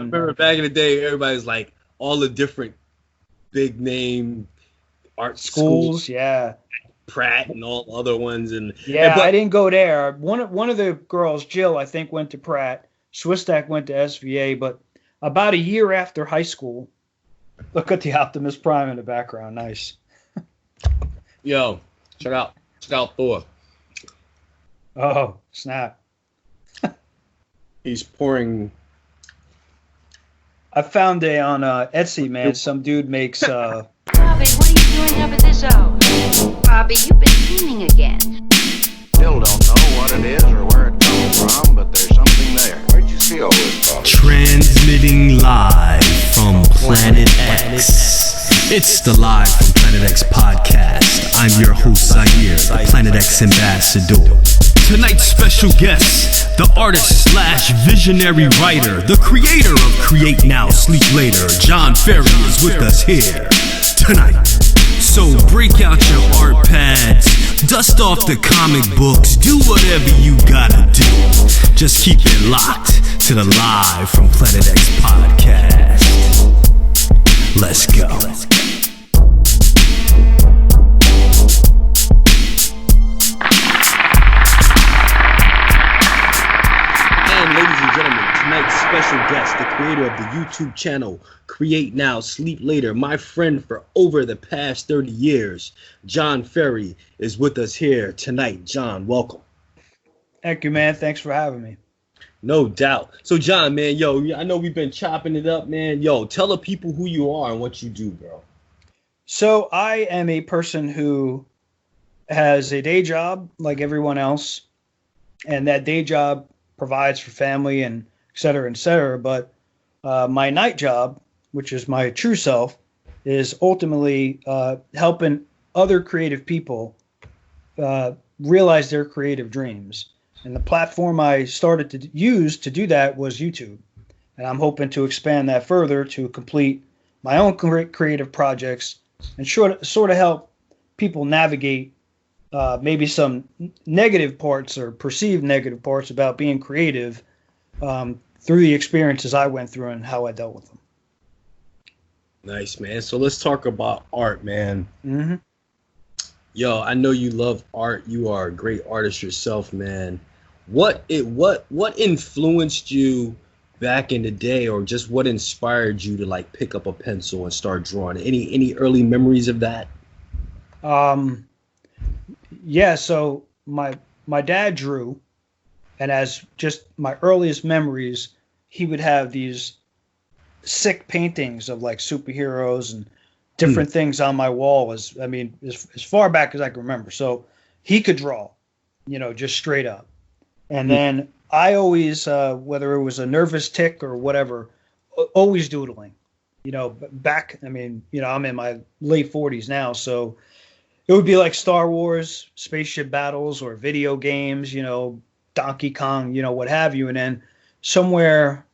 And remember back in the day, everybody's like all the different big name art schools. Yeah. Pratt and all other ones. And I didn't go there. One of the girls, Jill, I think went to Pratt. Swistak went to SVA, but about a year after high school, look at the Optimus Prime in the background. Nice. Yo, check out Thor. Oh, snap. He's pouring. I found on Etsy, man, some dude makes... Robbie, what are you doing up at this hour? Robbie, you've been scheming again. Still don't know what it is or where it comes from, but there's something there. Where'd you see all this stuff? Transmitting live from Planet X. It's the Live from Planet X podcast. I'm your host, Zaire, the Planet X ambassador. Tonight's special guest, the artist / visionary writer, the creator of Create Now, Sleep Later, John Ferry is with us here tonight. So break out your art pads, dust off the comic books, do whatever you gotta do. Just keep it locked to the Live from Planet X podcast. Let's go. Tonight's special guest, the creator of the YouTube channel Create Now, Sleep Later, my friend for over the past 30 years, John Ferry, is with us here tonight. John, welcome. Thank you, man. Thanks for having me. No doubt. So, John, man, yo, I know we've been chopping it up, man. Yo, tell the people who you are and what you do, bro. So, I am a person who has a day job like everyone else, and that day job provides for family and et cetera, but my night job, which is my true self, is ultimately helping other creative people realize their creative dreams. And the platform I started to use to do that was YouTube. And I'm hoping to expand that further to complete my own creative projects and sort of help people navigate maybe some negative parts or perceived negative parts about being creative through the experiences I went through and how I dealt with them. Nice, man. So let's talk about art, man. Mm-hmm. Yo, I know you love art. You are a great artist yourself, man. What influenced you back in the day, or just what inspired you to like pick up a pencil and start drawing? Any early memories of that? Yeah, so my dad drew, and as just my earliest memories, he would have these sick paintings of like superheroes and different things on my wall as far back as I can remember. So he could draw, just straight up. And then I always, whether it was a nervous tick or whatever, always doodling, back, I'm in my late 40s now. So it would be like Star Wars, spaceship battles, or video games, Donkey Kong, what have you. And then somewhere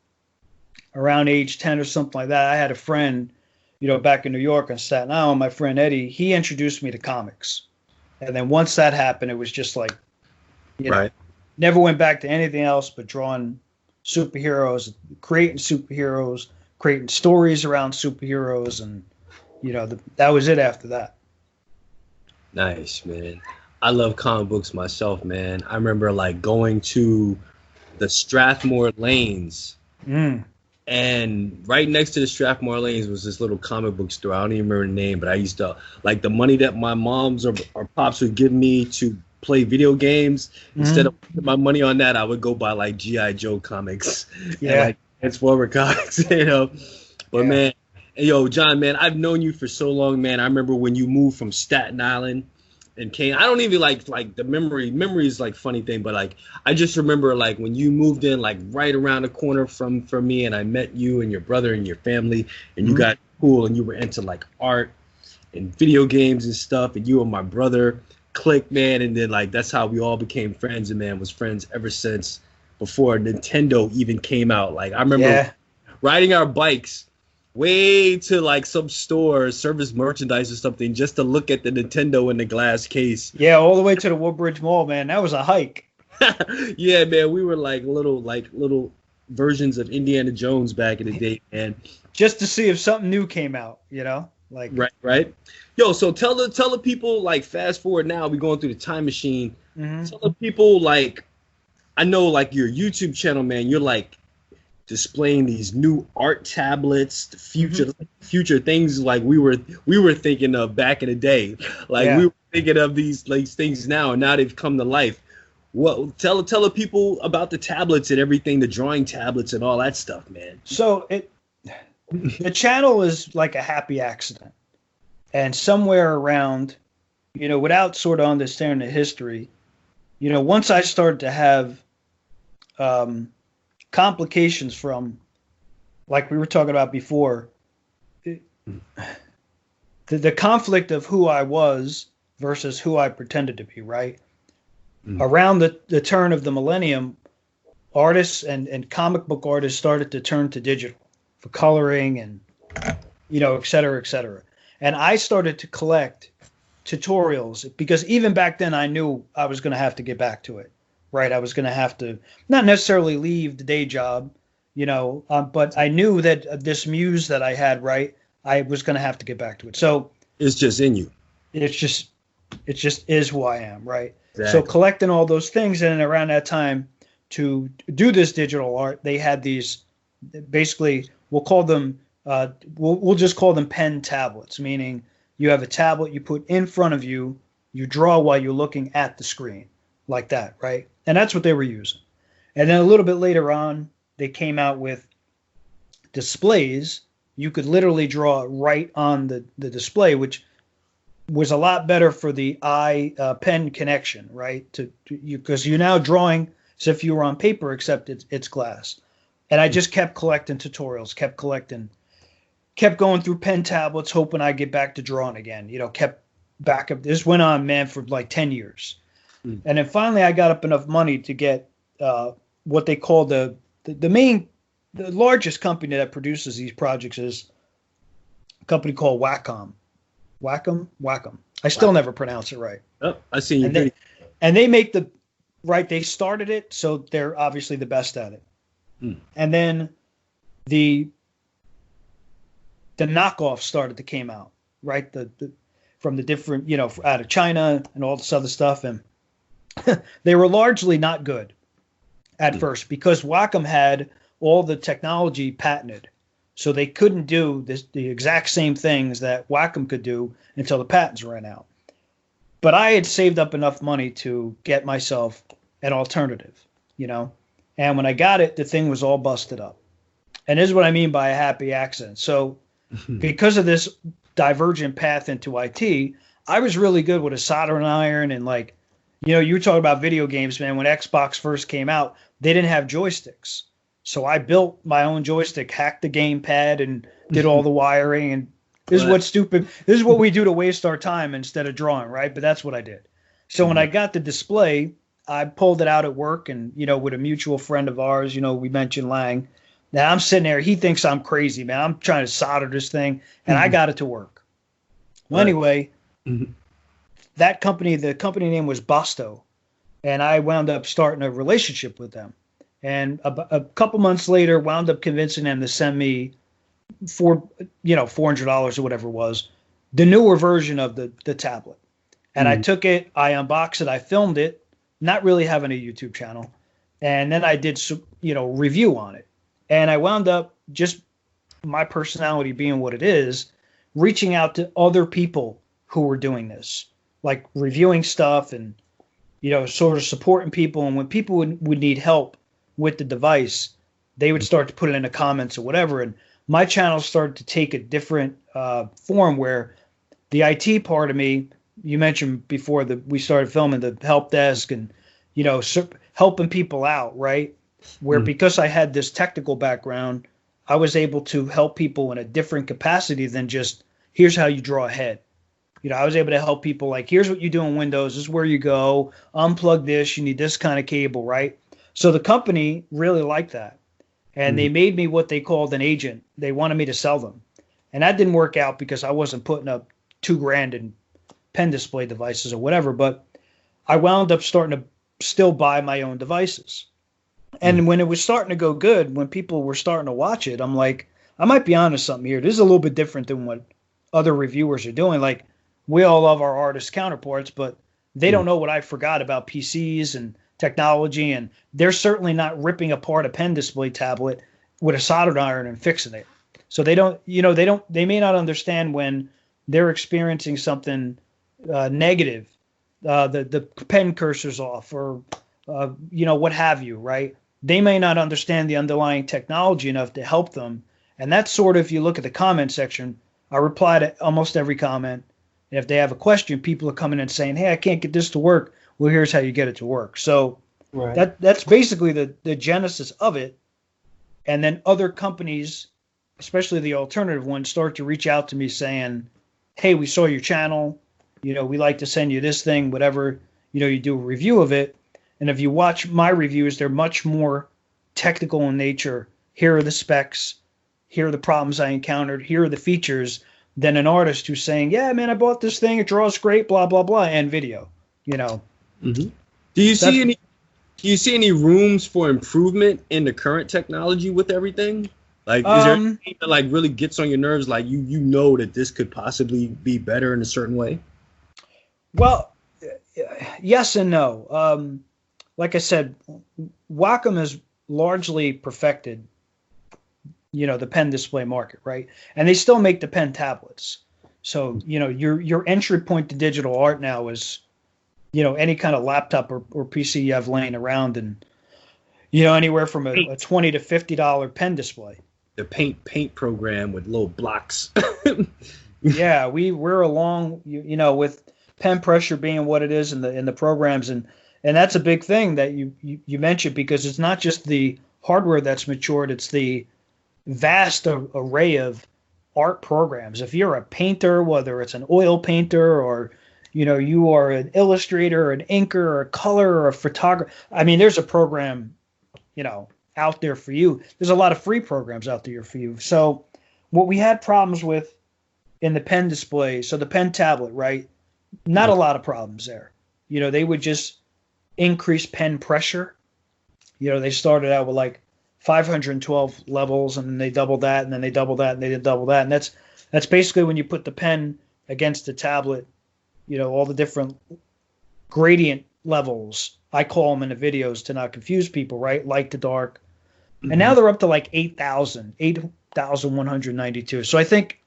around age 10 or something like that, I had a friend, back in New York on Staten Island, my friend Eddie, he introduced me to comics. And then once that happened, it was just like, right. Never went back to anything else but drawing superheroes, creating stories around superheroes. And, that was it after that. Nice, man. I love comic books myself, man. I remember like going to the Strathmore Lanes, and right next to the Strathmore Lanes was this little comic book store. I don't even remember the name, but I used to like the money that my moms or pops would give me to play video games. Instead of putting my money on that, I would go buy like G.I. Joe comics, and like Transformer comics, But man. Yo, John, man, I've known you for so long, man. I remember when you moved from Staten Island and came. I don't even like the memory. Memory is like funny thing, but like I just remember like when you moved in, like right around the corner from me, and I met you and your brother and your family, and you got cool and you were into like art and video games and stuff, and you and my brother clicked, man, and then like that's how we all became friends, and man was friends ever since before Nintendo even came out. Like I remember riding our bikes way to like some store, service merchandise or something, just to look at the Nintendo in the glass case. Yeah, all the way to the Woodbridge Mall, man. That was a hike. Yeah, man, we were like little versions of Indiana Jones back in the day, man. Just to see if something new came out, you know? Like Right. Yo, so tell the people, like, fast forward now, we're going through the time machine. Mm-hmm. Tell the people, like, I know, like, your YouTube channel, man, you're like displaying these new art tablets, the future things like we were thinking of back in the day. Like we were thinking of these like things now, and now they've come to life. What tell the people about the tablets and everything, the drawing tablets and all that stuff, man. So the channel is like a happy accident. And somewhere around, you know, without sort of understanding the history, you know, once I started to have complications from, like we were talking about before, the conflict of who I was versus who I pretended to be, right? Around the turn of the millennium, artists and comic book artists started to turn to digital for coloring and, you know, et cetera, et cetera. And I started to collect tutorials because even back then I knew I was going to have to get back to it, right? I was going to have to not necessarily leave the day job, you know, but I knew that this muse that I had, right, I was going to have to get back to it. So it's just in you. It just is who I am, right? Exactly. So collecting all those things, and around that time to do this digital art, they had these, basically we'll call them, we'll just call them pen tablets, meaning you have a tablet you put in front of you, you draw while you're looking at the screen like that, right? And that's what they were using. And then a little bit later on, they came out with displays. You could literally draw right on the display, which was a lot better for the eye pen connection, right? Because you're now drawing as if you were on paper, except it's glass. And I just kept collecting tutorials, kept going through pen tablets, hoping I'd get back to drawing again. You know, kept back up. This went on, man, for like 10 years. And then finally I got up enough money to get what they call the largest company that produces these projects is a company called Wacom. Wacom. I still never pronounce it right. Oh, I see you. And they make they started it, so they're obviously the best at it. And then the knockoffs started to came out, right? From the different, you know, out of China and all this other stuff. And they were largely not good at first because Wacom had all the technology patented. So they couldn't do the exact same things that Wacom could do until the patents ran out. But I had saved up enough money to get myself an alternative, you know. And when I got it, the thing was all busted up. And this is what I mean by a happy accident. So because of this divergent path into IT, I was really good with a soldering iron and, like, you know, you were talking about video games, man. When Xbox first came out, they didn't have joysticks. So I built my own joystick, hacked the gamepad, and did all the wiring. And this is what's stupid. This is what we do to waste our time instead of drawing, right? But that's what I did. So when I got the display, I pulled it out at work, and, you know, with a mutual friend of ours, you know, we mentioned Lang. Now I'm sitting there. He thinks I'm crazy, man. I'm trying to solder this thing, and I got it to work. Well, anyway, that company, the company name was Bosto, and I wound up starting a relationship with them. And a couple months later, wound up convincing them to send me $400 or whatever it was, the newer version of the tablet. And I took it, I unboxed it, I filmed it, not really having a YouTube channel. And then I did, review on it. And I wound up, just my personality being what it is, reaching out to other people who were doing this, like reviewing stuff and, you know, sort of supporting people. And when people would need help with the device, they would start to put it in the comments or whatever. And my channel started to take a different form where the IT part of me, you mentioned before that we started filming the help desk and, you know, helping people out, right? Where because I had this technical background, I was able to help people in a different capacity than just, here's how you draw a head. You know, I was able to help people like, here's what you do in Windows, this is where you go, unplug this, you need this kind of cable, right? So the company really liked that. And they made me what they called an agent. They wanted me to sell them. And that didn't work out because I wasn't putting up $2,000 in pen display devices or whatever, but I wound up starting to still buy my own devices. And when it was starting to go good, when people were starting to watch it, I'm like, I might be onto something here. This is a little bit different than what other reviewers are doing. Like, we all love our artist counterparts, but they don't know what I forgot about PCs and technology, and they're certainly not ripping apart a pen display tablet with a soldering iron and fixing it. So they may not understand when they're experiencing something negative, the pen cursor's off, or what have you, right? They may not understand the underlying technology enough to help them. And that's sort of, if you look at the comment section, I reply to almost every comment. And if they have a question, people are coming in saying, hey, I can't get this to work. Well, here's how you get it to work. So that's basically the genesis of it. And then other companies, especially the alternative ones, start to reach out to me saying, hey, we saw your channel. We like to send you this thing, whatever, you do a review of it. And if you watch my reviews, they're much more technical in nature. Here are the specs. Here are the problems I encountered. Here are the features. Than an artist who's saying, yeah, man, I bought this thing. It draws great, blah, blah, blah, and video, Mm-hmm. Do you see any rooms for improvement in the current technology with everything? Like, is there anything that like really gets on your nerves? Like you know that this could possibly be better in a certain way? Well, yes and no. Like I said, Wacom has largely perfected, the pen display market, right? And they still make the pen tablets. So, your entry point to digital art now is, any kind of laptop or PC you have laying around, and, anywhere from a $20 to $50 pen display. The paint program with little blocks. Yeah, we're along, with pen pressure being what it is in the programs, and that's a big thing that you mentioned, because it's not just the hardware that's matured, it's the vast array of art programs. If you're a painter, whether it's an oil painter or you are an illustrator, an inker, or a color, or a photographer, I mean, there's a program out there for you. There's a lot of free programs out there for you. So what we had problems with in the pen display, so the pen tablet, right? Not a lot of problems there. They would just increase pen pressure. They started out with like 512 levels, and then they doubled that, and then they doubled that, and they did double that. And that's basically when you put the pen against the tablet, all the different gradient levels. I call them in the videos to not confuse people, right? Light to dark. Mm-hmm. And now they're up to like 8,192. So I think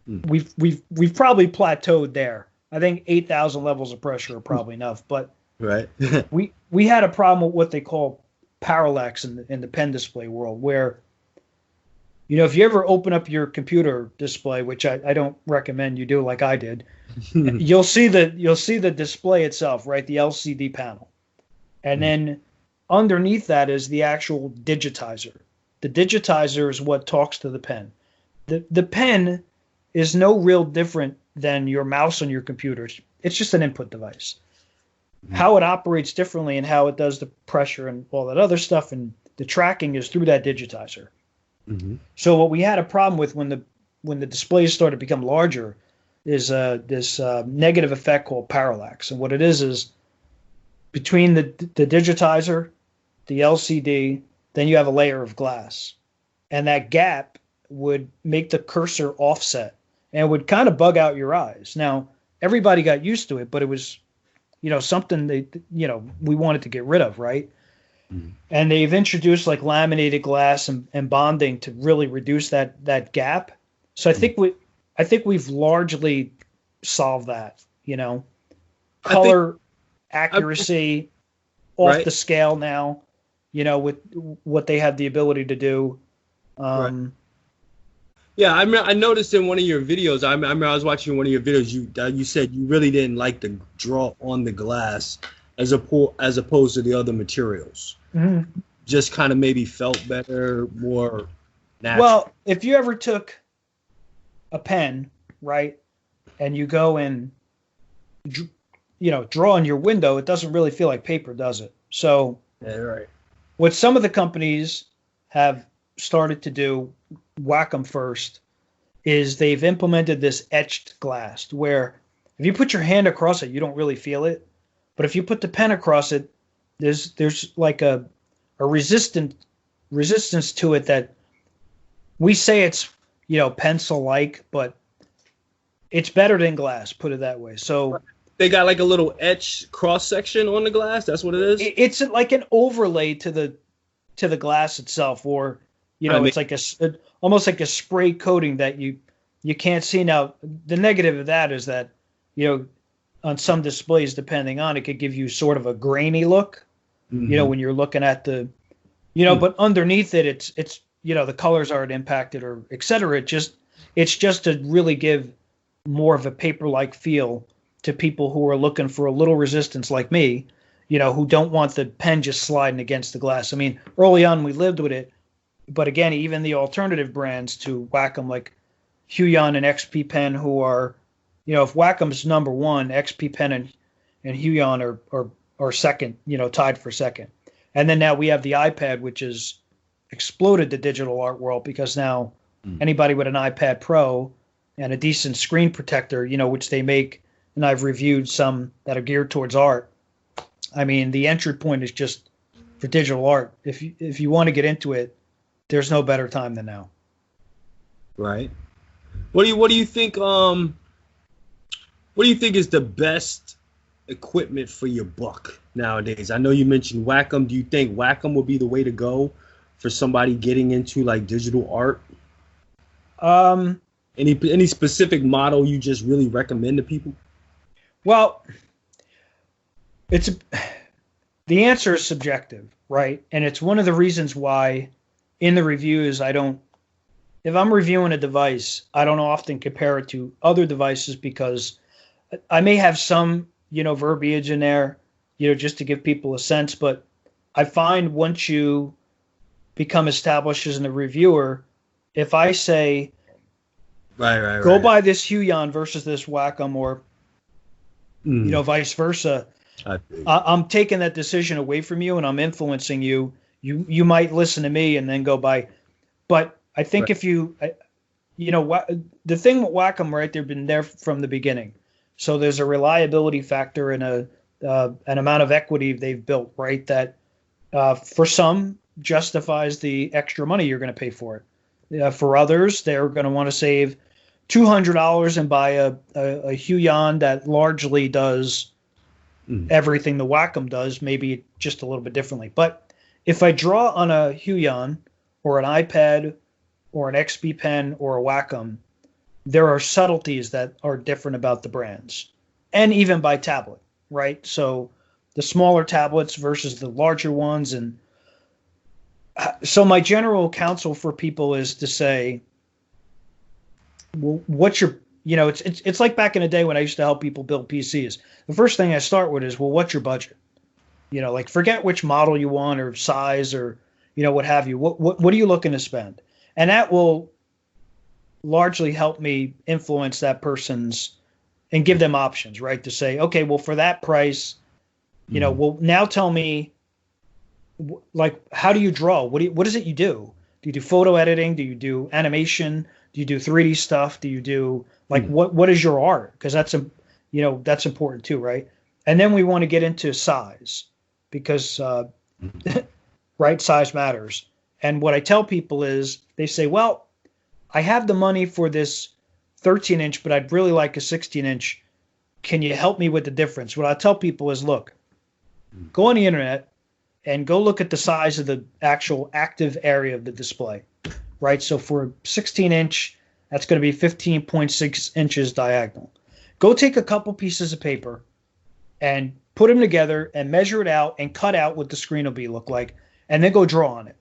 we've probably plateaued there. I think 8,000 levels of pressure are probably enough. But right. we had a problem with what they call parallax in the pen display world, where if you ever open up your computer display, which I don't recommend you do like I did, you'll see the display itself, right? The LCD panel. And then underneath that is the actual digitizer. The digitizer is what talks to the pen. The pen is no real different than your mouse on your computer. It's just an input device. How it operates differently and how it does the pressure and all that other stuff and the tracking is through that digitizer. Mm-hmm. So what we had a problem with when the displays started to become larger is this negative effect called parallax. And what it is between the digitizer, the LCD, then you have a layer of glass. And that gap would make the cursor offset and it would kind of bug out your eyes. Now, everybody got used to it, but it was something we wanted to get rid of, right? Mm-hmm. And they've introduced like laminated glass and bonding to really reduce that gap. So I think we've largely solved that, color accuracy off the scale now, with what they have the ability to do. Right. Yeah, I noticed in one of your videos. I remember I was watching one of your videos. You said you really didn't like to draw on the glass as opposed to the other materials. Mm-hmm. Just kind of maybe felt better, more natural. Well, if you ever took a pen, right, and you go and draw on your window, it doesn't really feel like paper, does it? So, yeah, right. What some of the companies have started to do, Wacom first, is they've implemented this etched glass where if you put your hand across it, you don't really feel it. But if you put the pen across it, there's like a resistance to it that we say it's, pencil-like, but it's better than glass, put it that way. So they got like a little etch cross section on the glass. That's what it is. It's like an overlay to the glass itself, or it's like almost like a spray coating that you can't see. Now the negative of that is that on some displays, depending on it, could give you sort of a grainy look. When you're looking at the but underneath it, it's the colors aren't impacted or et cetera. It's just to really give more of a paper-like feel to people who are looking for a little resistance like me, who don't want the pen just sliding against the glass. I mean, early on we lived with it, but again, even the alternative brands to Wacom like Huion and XP Pen, who are, if Wacom's number one, XP Pen and Huion are second, tied for second. And then now we have the iPad, which has exploded the digital art world, because now anybody with an iPad Pro and a decent screen protector, which they make, and I've reviewed some that are geared towards art. I mean, the entry point is just for digital art. If you want to get into it, there's no better time than now. Right. What do you think? What do you think is the best equipment for your buck nowadays? I know you mentioned Wacom. Do you think Wacom would be the way to go for somebody getting into like digital art? Any specific model you just really recommend to people? Well, the answer is subjective, right? And it's one of the reasons why in the reviews if I'm reviewing a device, I don't often compare it to other devices, because I may have some, verbiage in there, just to give people a sense. But I find once you become established as a reviewer, if I say, go buy this Huion versus this Wacom, or vice versa, I'm taking that decision away from you, and I'm influencing you. You might listen to me and then go buy. But I think if the thing with Wacom, right, they've been there from the beginning. So there's a reliability factor and an amount of equity they've built, right, that for some justifies the extra money you're going to pay for it. For others, they're going to want to save $200 and buy a Huion that largely does everything the Wacom does, maybe just a little bit differently. But if I draw on a Huion or an iPad or an XP Pen or a Wacom, there are subtleties that are different about the brands, and even by tablet, right? So the smaller tablets versus the larger ones. And so my general counsel for people is to say, well, what's your, it's like back in the day when I used to help people build PCs. The first thing I start with is, well, what's your budget? Like forget which model you want or size or, what have you. What are you looking to spend? And that will largely help me influence that person's and give them options, right? To say, okay, well, for that price, well, now tell me, like, how do you draw? What is it you do? Do you do photo editing? Do you do animation? Do you do 3D stuff? Do you do what is your art? Because that's that's important too, right? And then we want to get into size, because right, size matters. And what I tell people is, they say, well, I have the money for this 13-inch, but I'd really like a 16-inch. Can you help me with the difference? What I tell people is, look, go on the internet and go look at the size of the actual active area of the display, right? So for a 16-inch, that's going to be 15.6 inches diagonal. Go take a couple pieces of paper and put them together and measure it out and cut out what the screen will look like, and then go draw on it.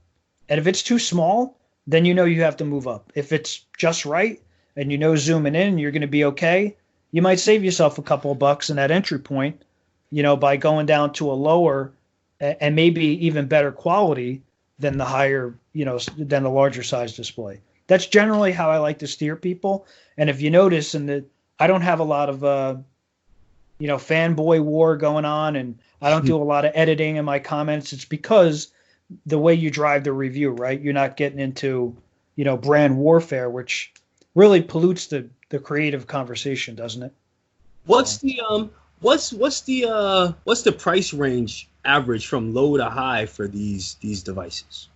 And if it's too small, then you have to move up. If it's just right and zooming in, you're going to be okay, you might save yourself a couple of bucks in that entry point, by going down to a lower and maybe even better quality than the higher, than the larger size display. That's generally how I like to steer people. And if you notice, I don't have a lot of, fanboy war going on, and I don't do a lot of editing in my comments. It's because the way you drive the review, right? You're not getting into, brand warfare, which really pollutes the creative conversation, doesn't it? What's the price range average from low to high for these devices?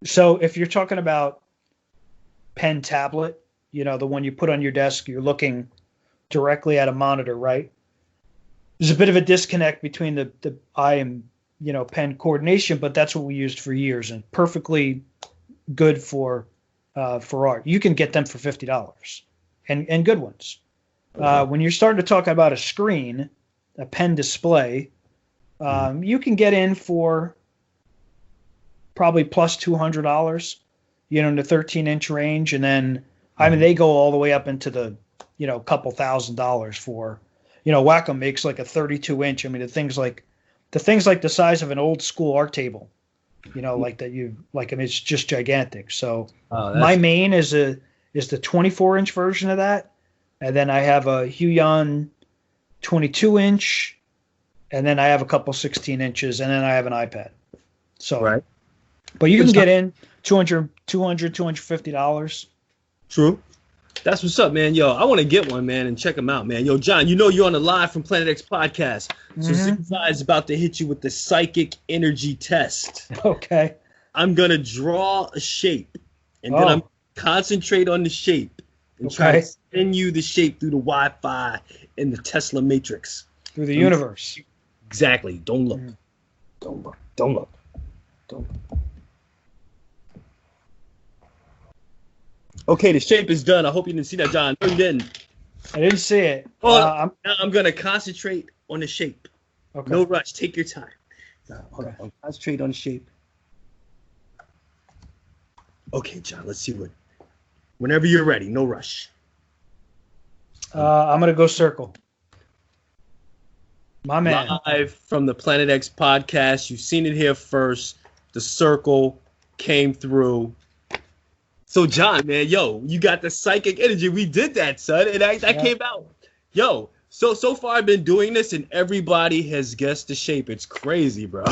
So if you're talking about pen tablet, the one you put on your desk, you're looking directly at a monitor, right? There's a bit of a disconnect between the eye and, pen coordination, but that's what we used for years and perfectly good for art. You can get them for $50 and good ones. When you're starting to talk about a screen, a pen display, you can get in for probably plus $200, in the 13-inch range. And then, they go all the way up into the, couple $1,000s for, Wacom makes like a 32-inch. The things like the size of an old school art table, like that it's just gigantic. So my main is the 24-inch version of that. And then I have a Huion 22-inch, and then I have a couple 16 inches, and then I have an iPad. So, right. But you can get in $250. True. That's what's up, man. Yo, I want to get one, man, and check them out, man. Yo, John, you're on the Live from Planet X podcast. So Zigzag is about to hit you with the psychic energy test. Okay. I'm going to draw a shape, and then I'm concentrate on the shape and try to send you the shape through the Wi-Fi in the Tesla matrix. Through the universe. Exactly. Don't look. Don't look. Don't look. Don't look. Okay, the shape is done. I hope you didn't see that, John. No, you didn't. I didn't see it. Now I'm going to concentrate on the shape. Okay. No rush. Take your time. Hold on. Concentrate on the shape. Okay, John, let's see what. Whenever you're ready, no rush. I'm going to go circle. My man. Live from the Planet X podcast. You've seen it here first. The circle came through. So, John, man, you got the psychic energy. We did that, son. And that came out. So far I've been doing this, and everybody has guessed the shape. It's crazy, bro.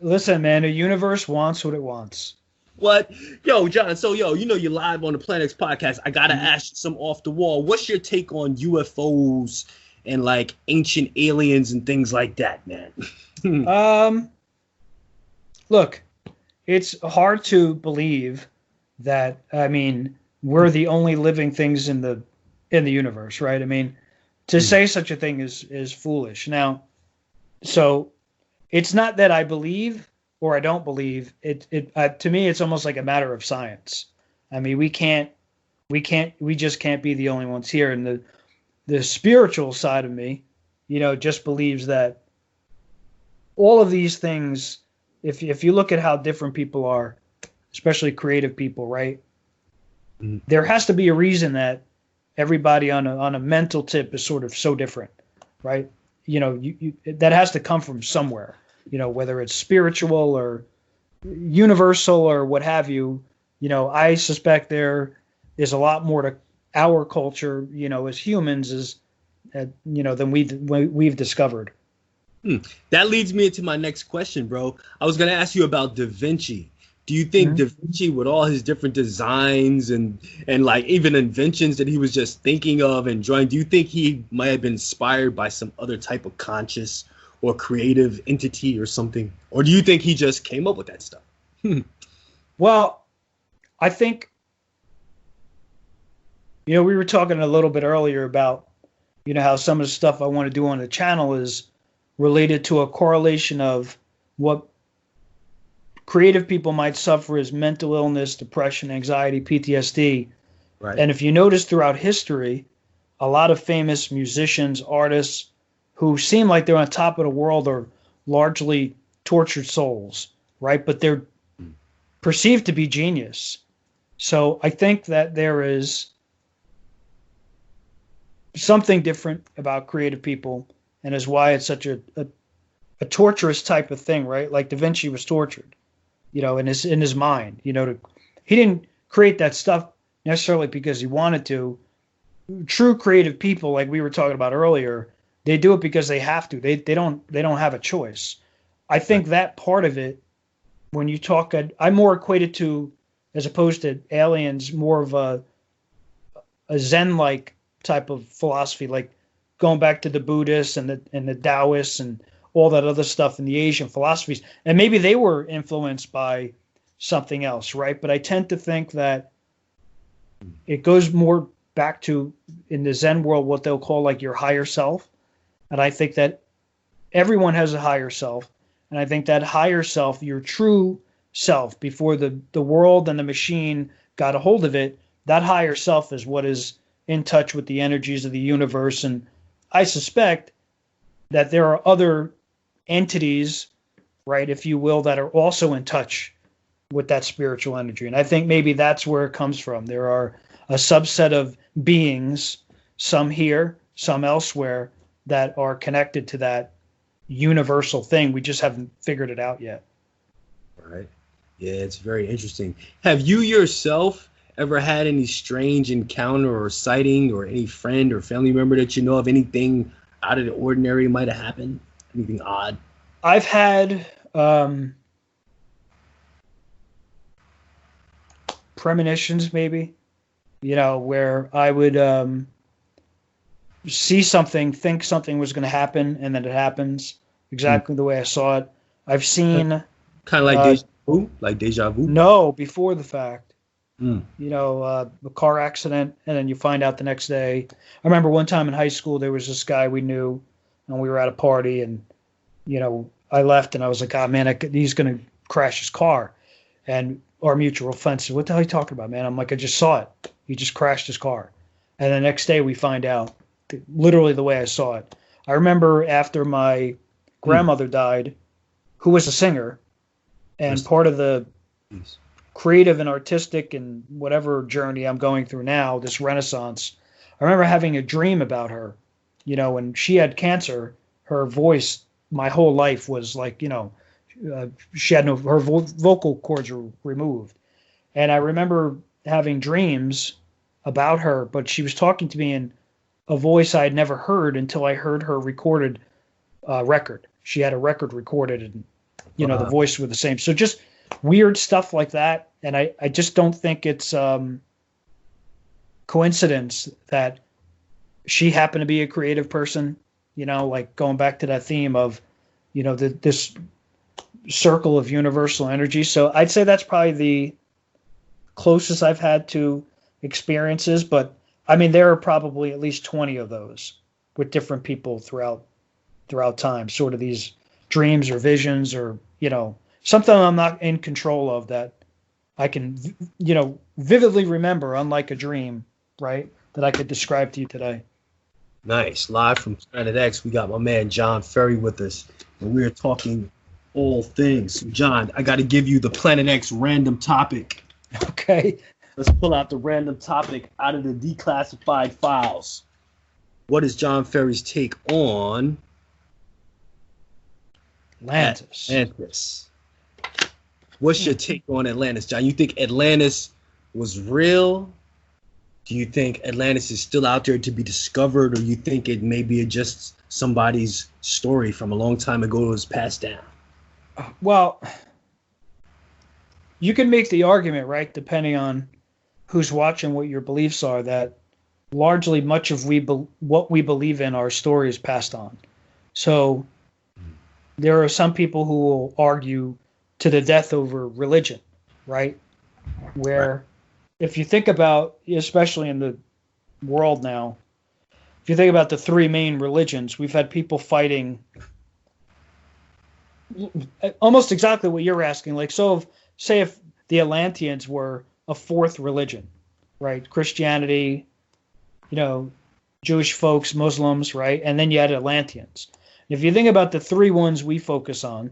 Listen, man, the universe wants what it wants. What? John, so, you're live on the Planet X podcast. I got to ask you some off the wall. What's your take on UFOs and, like, ancient aliens and things like that, man? Look, it's hard to believe that, we're the only living things in the universe, right? To say such a thing is foolish. Now, so it's not that I believe or I don't believe it. To me, it's almost like a matter of science. We just can't be the only ones here. And the spiritual side of me, just believes that all of these things, if you look at how different people are, especially creative people, right? There has to be a reason that everybody on a mental tip is sort of so different, right? That has to come from somewhere, whether it's spiritual or universal or what have you. I suspect there is a lot more to our culture, as humans, than we've discovered. That leads me into my next question, bro. I was going to ask you about Da Vinci. Do you think Da Vinci, with all his different designs and like even inventions that he was just thinking of and drawing, do you think he might have been inspired by some other type of conscious or creative entity or something? Or do you think he just came up with that stuff? Well, I think, we were talking a little bit earlier about, how some of the stuff I want to do on the channel is related to a correlation of what creative people might suffer as mental illness, depression, anxiety, PTSD. Right. And if you notice throughout history, a lot of famous musicians, artists who seem like they're on top of the world are largely tortured souls, right? But they're perceived to be genius. So I think that there is something different about creative people, and is why it's such a torturous type of thing, right? Like Da Vinci was tortured, in his mind, he didn't create that stuff necessarily because he wanted to. True creative people, like we were talking about earlier, they do it because they have to. They don't have a choice. I think that part of it, when you talk, I'm more equated to, as opposed to aliens, more of a Zen-like type of philosophy, like going back to the Buddhists and the Taoists and all that other stuff in the Asian philosophies. And maybe they were influenced by something else, right? But I tend to think that it goes more back to, in the Zen world, what they'll call like your higher self. And I think that everyone has a higher self. And I think that higher self, your true self, before the world and the machine got a hold of it, that higher self is what is in touch with the energies of the universe. And I suspect that there are other entities, right, if you will, that are also in touch with that spiritual energy. And I think maybe that's where it comes from. There are a subset of beings, some here, some elsewhere, that are connected to that universal thing. We just haven't figured it out yet. Right. Yeah, it's very interesting. Have you yourself ever had any strange encounter or sighting, or any friend or family member that you know of, anything out of the ordinary might have happened? Anything odd? I've had premonitions, maybe, where I would see something, think something was going to happen, and then it happens exactly the way I saw it. I've seen kind of like deja vu, deja vu. No, before the fact. A car accident, and then you find out the next day. I remember one time in high school, there was this guy we knew, and we were at a party, and I left, and I was like, "Oh man, he's going to crash his car." And our mutual friend said, "What the hell are you talking about, man?" I'm like, "I just saw it. He just crashed his car." And the next day we find out literally the way I saw it. I remember after my grandmother died, who was a singer, and part of the creative and artistic and whatever journey I'm going through now, this renaissance, I remember having a dream about her. When she had cancer, her voice, my whole life was like, she had her vocal cords were removed. And I remember having dreams about her, but she was talking to me in a voice I had never heard until I heard her recorded record. She had a record recorded, and, the voice was the same. So just weird stuff like that. And I just don't think it's coincidence that she happened to be a creative person, like going back to that theme of, this circle of universal energy. So I'd say that's probably the closest I've had to experiences. But I mean, there are probably at least 20 of those with different people throughout time, sort of these dreams or visions or, something I'm not in control of that I can, vividly remember, unlike a dream, right, that I could describe to you today. Nice. Live from Planet X, we got my man John Ferry with us, and we're talking all things. John, I got to give you the Planet X random topic. Okay. Let's pull out the random topic out of the declassified files. What is John Ferry's take on Atlantis? What's your take on Atlantis, John? You think Atlantis was real? Do you think Atlantis is still out there to be discovered, or you think it may be just somebody's story from a long time ago that was passed down? Well, you can make the argument, right, depending on who's watching, what your beliefs are, that largely much of what we believe in, our story is passed on. So there are some people who will argue to the death over religion, right? Where if you think about, especially in the world now, if you think about the three main religions, we've had people fighting almost exactly what you're asking. Like, so say if the Atlanteans were a fourth religion, right? Christianity, Jewish folks, Muslims, right? And then you had Atlanteans. If you think about the three ones we focus on,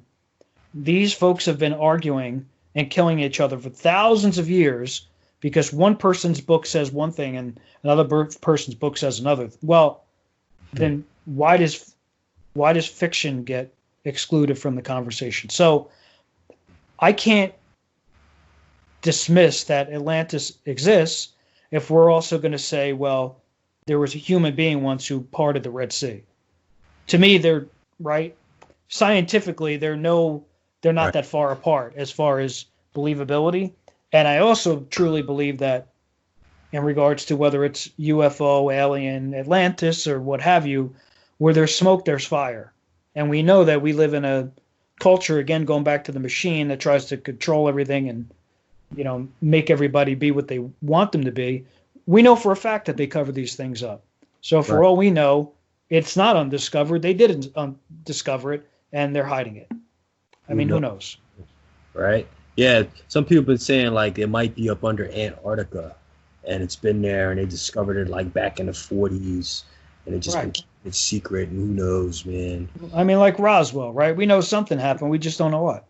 these folks have been arguing and killing each other for thousands of years because one person's book says one thing and another person's book says another. Well, then why does fiction get excluded from the conversation? So I can't dismiss that Atlantis exists if we're also going to say, well, there was a human being once who parted the Red Sea. To me, they're right. Scientifically, they're not that far apart as far as believability. And I also truly believe that in regards to whether it's UFO, alien, Atlantis, or what have you, where there's smoke, there's fire. And we know that we live in a culture, again, going back to the machine, that tries to control everything and, make everybody be what they want them to be. We know for a fact that they cover these things up. So for all we know, it's not undiscovered. They didn't discover it, and they're hiding it. I mean, who knows? Right? Yeah, some people have been saying, like, it might be up under Antarctica, and it's been there, and they discovered it, like, back in the 40s, and it just been keeping it secret, and who knows, man. I mean, like Roswell, right? We know something happened. We just don't know what.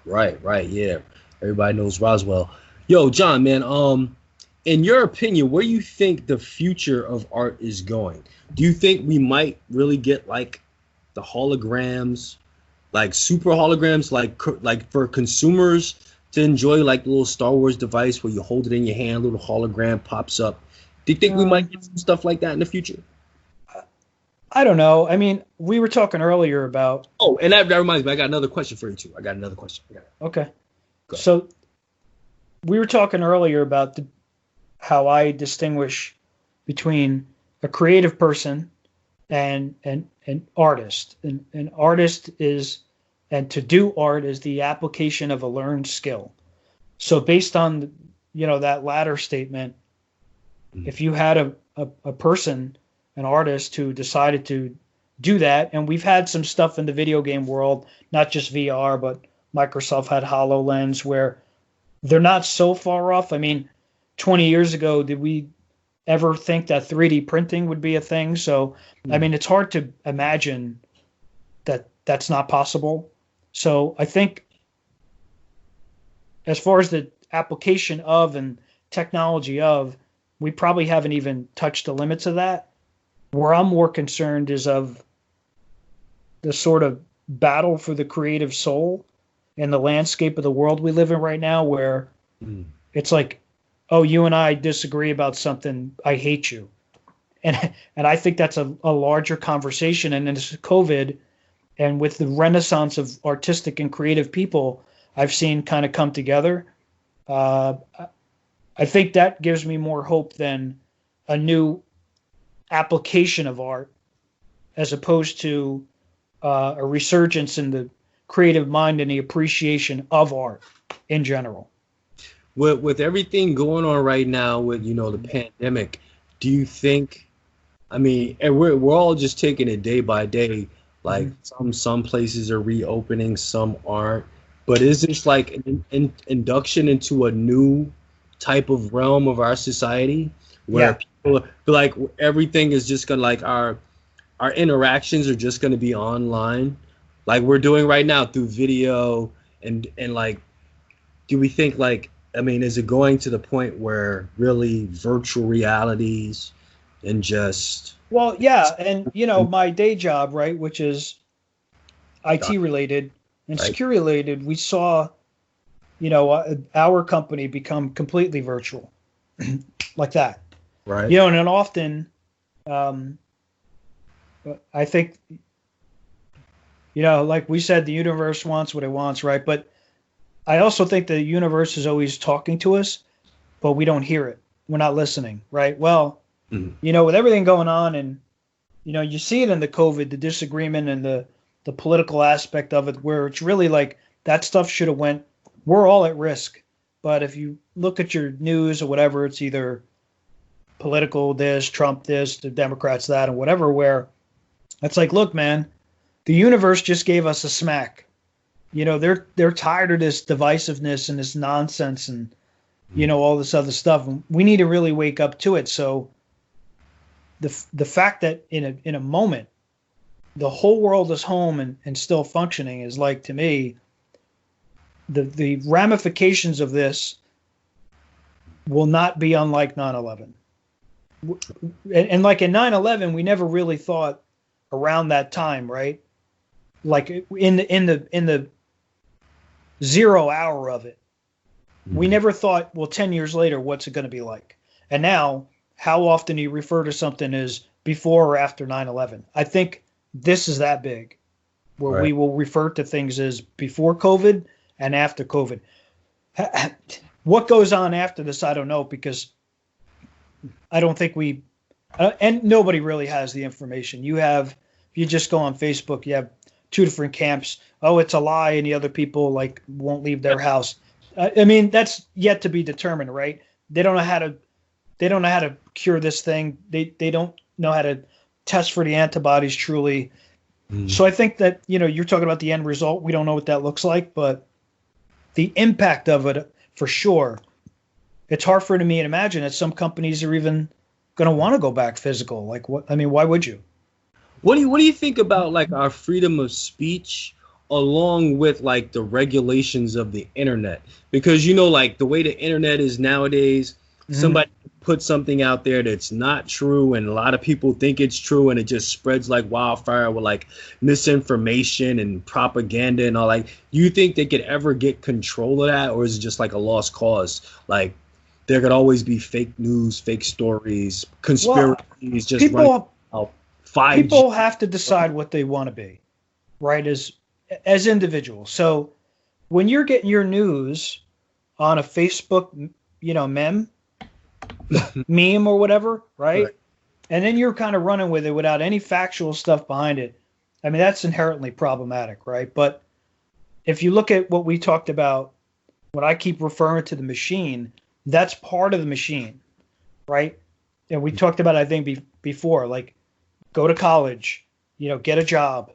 Right, yeah. Everybody knows Roswell. Yo, John, man, in your opinion, where do you think the future of art is going? Do you think we might really get, like, the holograms, like super holograms, like for consumers to enjoy, like the little Star Wars device where you hold it in your hand, a little hologram pops up? Do you think we might get some stuff like that in the future? I don't know. I mean, we were talking earlier about... Oh, and that reminds me, I got another question for you, too. Okay. So we were talking earlier about how I distinguish between a creative person and an artist. An artist is, and to do art is the application of a learned skill. So based on, that latter statement, if you had a person, an artist who decided to do that, and we've had some stuff in the video game world, not just VR, but Microsoft had HoloLens, where they're not so far off. I mean, 20 years ago, did we ever think that 3D printing would be a thing? So, I mean, it's hard to imagine that that's not possible. So I think as far as the application of and technology of, we probably haven't even touched the limits of that. Where I'm more concerned is of the sort of battle for the creative soul in the landscape of the world we live in right now, where it's like, oh, you and I disagree about something, I hate you. And I think that's a larger conversation. And in this COVID, and with the renaissance of artistic and creative people I've seen kind of come together, I think that gives me more hope than a new application of art, as opposed to a resurgence in the creative mind and the appreciation of art in general. With everything going on right now with, the pandemic, do you think, I mean, and we're all just taking it day by day, like some places are reopening, some aren't, but is this like an induction into a new type of realm of our society where people feel like everything is just gonna, like, our interactions are just gonna be online, like we're doing right now through video, and like, do we think, like, I mean, is it going to the point where really virtual realities and just... Well, yeah, and, my day job, right, which is IT related and security related, we saw, our company become completely virtual like that. Right. And then often, I think, like we said, the universe wants what it wants, right? But I also think the universe is always talking to us, but we don't hear it. We're not listening, right? Well, with everything going on, and, you see it in the COVID, the disagreement and the political aspect of it, where it's really like that stuff should have went, we're all at risk. But if you look at your news or whatever, it's either political this, Trump this, the Democrats that, and whatever, where it's like, look, man, the universe just gave us a smack. They're tired of this divisiveness and this nonsense and, all this other stuff. We need to really wake up to it. So the fact that in a moment, the whole world is home and still functioning is, like, to me, the ramifications of this will not be unlike 9/11. And like in 9/11, we never really thought around that time, right? Like in the 0 hour of it, we never thought, well, 10 years later, what's it going to be like? And now, how often you refer to something as before or after 9/11? I think this is that big, where we will refer to things as before COVID and after COVID. What goes on after this, I don't know, because I don't think and nobody really has the information. You have if you just go on Facebook, you have two different camps. Oh, it's a lie, and the other people like won't leave their house. I mean, that's yet to be determined, right? They don't know how to cure this thing. They don't know how to test for the antibodies truly. So I think that, you're talking about the end result. We don't know what that looks like, but the impact of it, for sure, it's hard for me to imagine that some companies are even going to want to go back physical. Like, what? I mean, why would you? What do you think about like our freedom of speech along with like the regulations of the internet? Because like the way the internet is nowadays, somebody put something out there that's not true, and a lot of people think it's true, and it just spreads like wildfire with like misinformation and propaganda and all. Like, you think they could ever get control of that, or is it just like a lost cause? Like, there could always be fake news, fake stories, conspiracies, just running out. 5G. People have to decide what they want to be, right? As individuals. So when you're getting your news on a Facebook, meme or whatever, right? And then you're kind of running with it without any factual stuff behind it. I mean, that's inherently problematic, right? But if you look at what we talked about, what I keep referring to the machine, that's part of the machine, right? And we talked about, I think, before, like, go to college, get a job,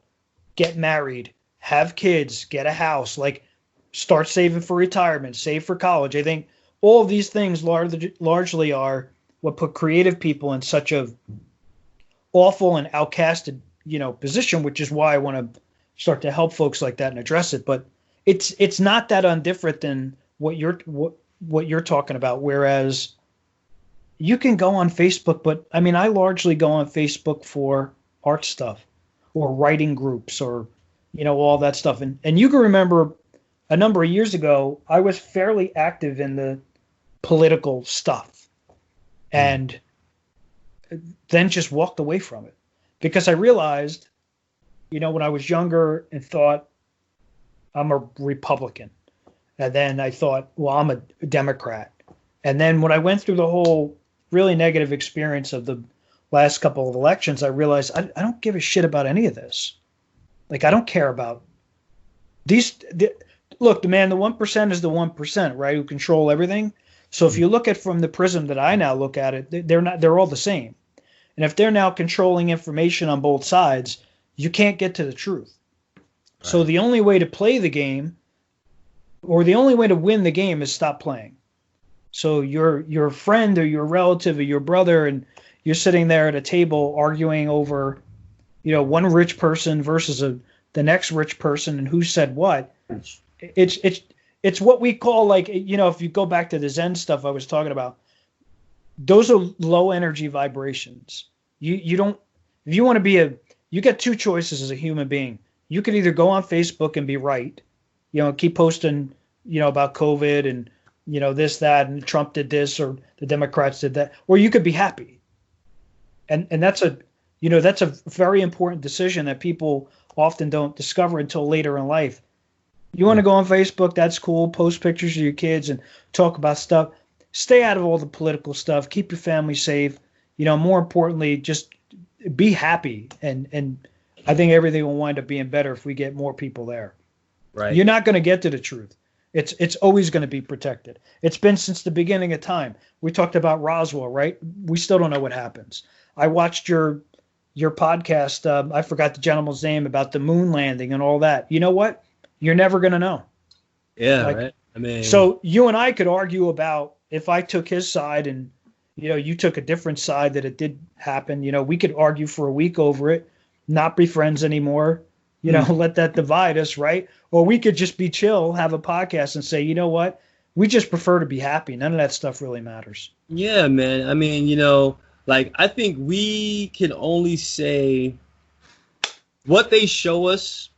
get married, have kids, get a house, like, start saving for retirement, save for college. I think all of these things largely are what put creative people in such a awful and outcasted, position, which is why I want to start to help folks like that and address it. But it's not that undifferent than what you're talking about. Whereas you can go on Facebook, but I mean, I largely go on Facebook for art stuff or writing groups or, all that stuff. And you can remember a number of years ago, I was fairly active in the political stuff and then just walked away from it because I realized, when I was younger and thought I'm a Republican, and then I thought, well, I'm a Democrat. And then when I went through the whole really negative experience of the last couple of elections, I realized I don't give a shit about any of this. Like, I don't care about these. Look, man, the 1% is the 1%, right? Who control everything. So if you look at from the prism that I now look at it, they're all the same. And if they're now controlling information on both sides, you can't get to the truth. Right. So the only way to play the game, or the only way to win the game, is stop playing. So your friend or your relative or your brother, and you're sitting there at a table arguing over, one rich person versus the next rich person and who said what. It's what we call, like, if you go back to the Zen stuff I was talking about, those are low energy vibrations. You don't, if you want to be you get two choices as a human being. You could either go on Facebook and be right, keep posting, about COVID and, this, that, and Trump did this, or the Democrats did that, or you could be happy. And that's that's a very important decision that people often don't discover until later in life. You want to go on Facebook, that's cool. Post pictures of your kids and talk about stuff. Stay out of all the political stuff. Keep your family safe. More importantly, just be happy. And I think everything will wind up being better if we get more people there. Right. You're not going to get to the truth. It's always going to be protected. It's been since the beginning of time. We talked about Roswell, right? We still don't know what happens. I watched your podcast. I forgot the gentleman's name about the moon landing and all that. You know what? You're never going to know. Yeah, right. I mean, so you and I could argue about if I took his side and, you took a different side that it did happen. We could argue for a week over it, not be friends anymore, let that divide us, right? Or we could just be chill, have a podcast and say, you know what? We just prefer to be happy. None of that stuff really matters. Yeah, man. I mean, like, I think we can only say what they show us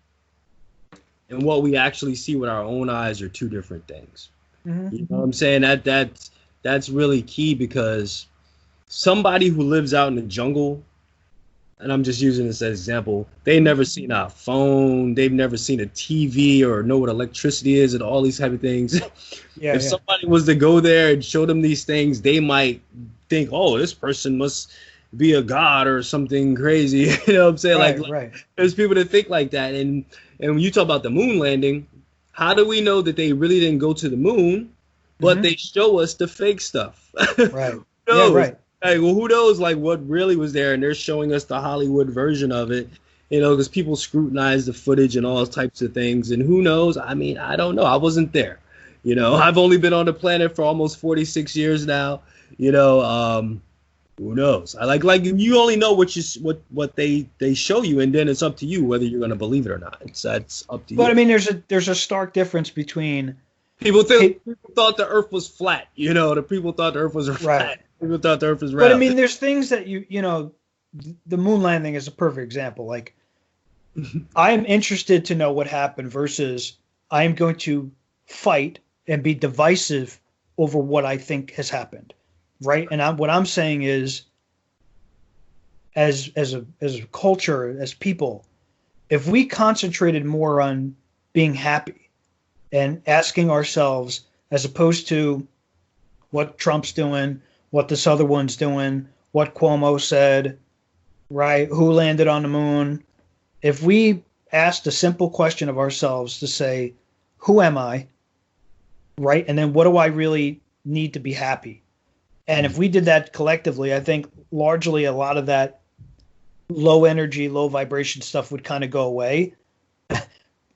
and what we actually see with our own eyes are two different things. Mm-hmm. You know what I'm saying? That's really key, because somebody who lives out in the jungle, and I'm just using this as an example, they've never seen a phone, they've never seen a TV or know what electricity is and all these type of things. If somebody was to go there and show them these things, they might think, oh, this person must be a god or something crazy. You know what I'm saying? Right, like right. there's people that think like that. And when you talk about the moon landing, how do we know that they really didn't go to the moon, but they show us the fake stuff? Right. Who knows? Yeah, right. Like, well, who knows, like, what really was there, and they're showing us the Hollywood version of it, you know, because people scrutinize the footage and all types of things, and who knows? I mean, I don't know. I wasn't there. You know, I've only been on the planet for almost 46 years now. You know, who knows? I like you only know what they show you, and then it's up to you whether you're going to believe it or not. That's up to you. But I mean, there's a stark difference between people thought the Earth was flat. You know, the people thought the Earth was flat. Right. People thought the Earth was round. But I mean, there's things that you know, the moon landing is a perfect example. Like, I'm interested to know what happened versus I'm going to fight and be divisive over what I think has happened, right? And what I'm saying is, as a culture, as people, if we concentrated more on being happy and asking ourselves, as opposed to what Trump's doing, what this other one's doing, what Cuomo said, right? Who landed on the moon? If we asked a simple question of ourselves to say, who am I? Right? And then what do I really need to be happy? And if we did that collectively, I think largely a lot of that low energy, low vibration stuff would kind of go away.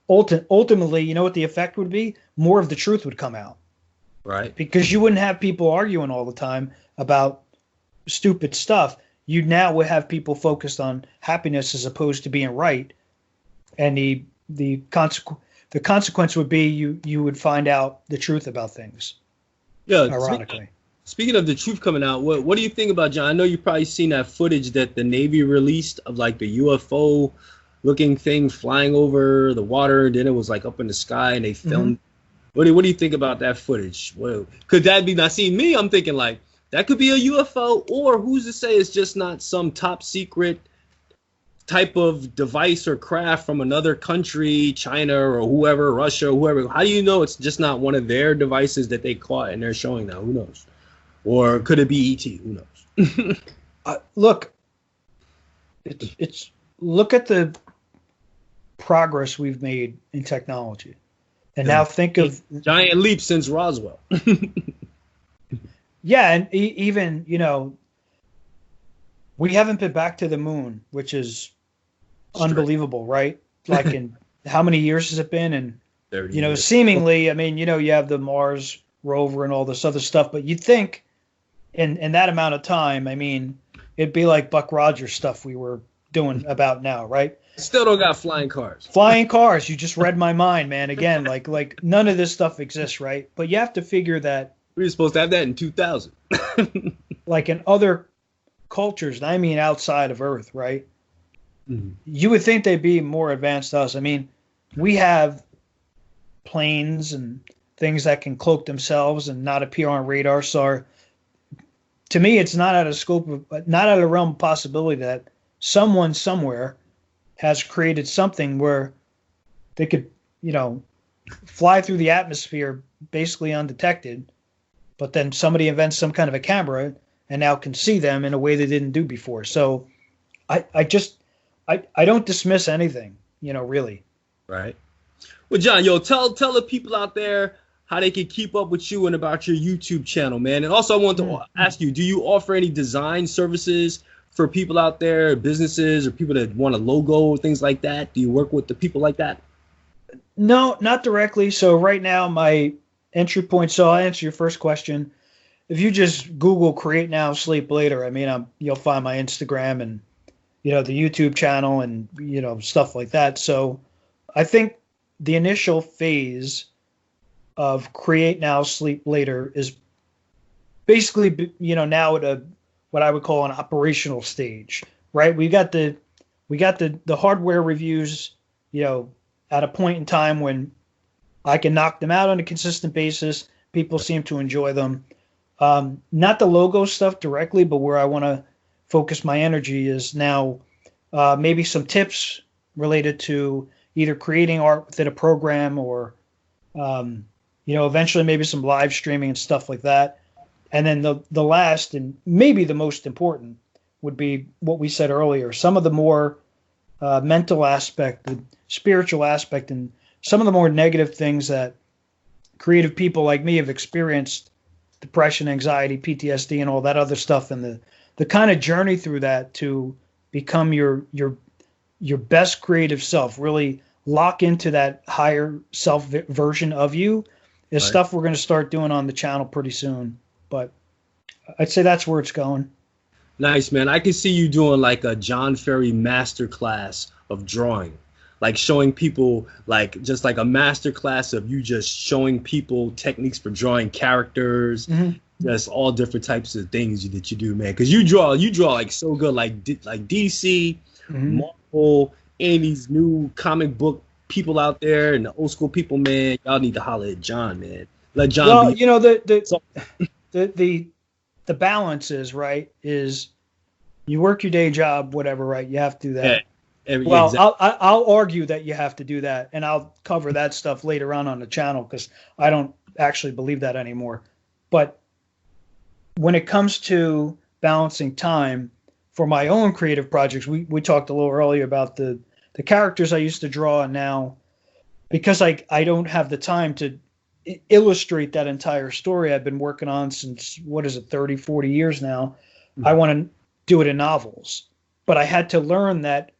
Ultimately, you know what the effect would be? More of the truth would come out. Right. Because you wouldn't have people arguing all the time about stupid stuff. You now would have people focused on happiness as opposed to being right. And the consequence would be you would find out the truth about things. Yeah. Ironically. Speaking of the truth coming out, what do you think about, John? I know you've probably seen that footage that the Navy released of like the UFO looking thing flying over the water, and then it was like up in the sky and they filmed. What do you think about that footage? Could that be? Now, see, me, I'm thinking like that could be a UFO, or who's to say it's just not some top secret type of device or craft from another country, China or whoever, Russia, or whoever. How do you know it's just not one of their devices that they caught and they're showing now? Who knows? Or could it be ET? Who knows? Look, it's look at the progress we've made in technology. And now think of giant leap since Roswell. Yeah, and even, you know, we haven't been back to the moon, which is unbelievable, right? Like, in how many years has it been? And, 30 you know, years. seemingly, I mean, you know, you have the Mars rover and all this other stuff, but you'd think in that amount of time, I mean, it'd be like Buck Rogers stuff we were doing about now, right? Still don't got flying cars. Flying cars, you just read my mind, man. Again, like none of this stuff exists, right? But you have to figure that We were supposed to have that in 2000. like in other cultures, and I mean outside of Earth, right? You would think they'd be more advanced than us. I mean, we have planes and things that can cloak themselves and not appear on radar. So to me, it's not out of scope of, not out of the realm of possibility that someone somewhere has created something where they could, you know, fly through the atmosphere basically undetected, but then somebody invents some kind of a camera and now can see them in a way they didn't do before. So I don't dismiss anything, you know, really. Right. Well, John, tell the people out there how they can keep up with you and about your YouTube channel, man. And also I want to ask you, do you offer any design services for people out there, businesses, or people that want a logo or things like that? Do you work with the people like that? No, not directly. So right now my entry point, so I'll answer your first question. If you just Google Create Now, Sleep Later, I mean, you'll find my Instagram and, you know, the YouTube channel and, you know, stuff like that. So I think the initial phase of Create Now, Sleep Later is basically, you know, now at what I would call an operational stage, right? We got the hardware reviews, you know, at a point in time when I can knock them out on a consistent basis. People seem to enjoy them. Not the logo stuff directly, but where I want to focus my energy is now maybe some tips related to either creating art within a program or, you know, eventually maybe some live streaming and stuff like that. And then the last and maybe the most important would be what we said earlier. Some of the more mental aspect, the spiritual aspect, and some of the more negative things that creative people like me have experienced, depression, anxiety, PTSD, and all that other stuff, and the kind of journey through that to become your best creative self, really lock into that higher self version of you, is Right. stuff we're going to start doing on the channel pretty soon. But I'd say that's where it's going. Nice, man. I can see you doing like a John Ferry masterclass of drawing, like showing people, like just like a masterclass of you just showing people techniques for drawing characters, just all different types of things that you do, man. Because you draw like so good, like DC, Marvel, and these new comic book people out there, and the old school people, man. Y'all need to holler at John, man. Let John. Well, be- you know, the balance is you work your day job, whatever, right? You have to do that. Well, exactly. I'll argue that you have to do that, and I'll cover that stuff later on the channel because I don't actually believe that anymore. But when it comes to balancing time for my own creative projects, we talked a little earlier about the characters I used to draw, and now because I don't have the time to illustrate that entire story I've been working on since, 30, 40 years now, I want to do it in novels. But I had to learn that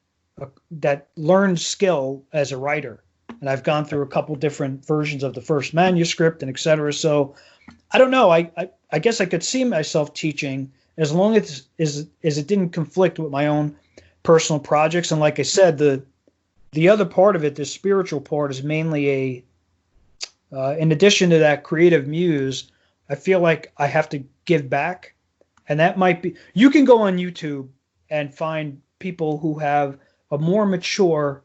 learned skill as a writer. And I've gone through a couple different versions of the first manuscript and et cetera. So I don't know. I guess I could see myself teaching as long as it didn't conflict with my own personal projects. And like I said, the other part of it, the spiritual part, is mainly in addition to that creative muse, I feel like I have to give back. And that might be, you can go on YouTube and find people who have a more mature,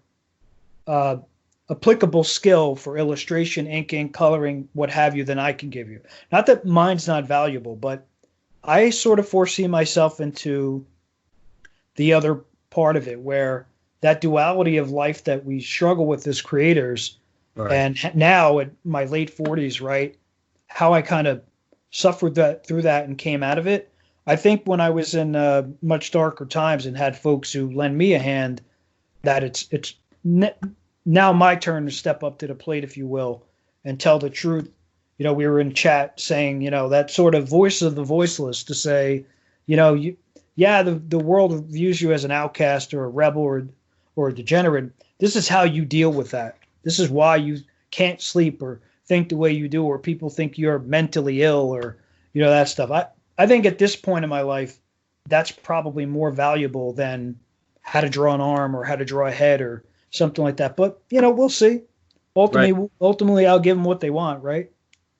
applicable skill for illustration, inking, coloring, what have you, than I can give you. Not that mine's not valuable, but I sort of foresee myself into the other part of it, where that duality of life that we struggle with as creators, Right. and now at my late 40s, right, how I kind of suffered through that and came out of it. I think when I was in much darker times and had folks who lend me a hand, that it's now my turn to step up to the plate, if you will, and tell the truth. You know, we were in chat saying, you know, that sort of voice of the voiceless to say, you know, the world views you as an outcast or a rebel or a degenerate. This is how you deal with that. This is why you can't sleep or think the way you do, or people think you're mentally ill, or, you know, that stuff. I think at this point in my life, that's probably more valuable than how to draw an arm or how to draw a head or something like that. But, you know, we'll see. Ultimately, I'll give them what they want, right?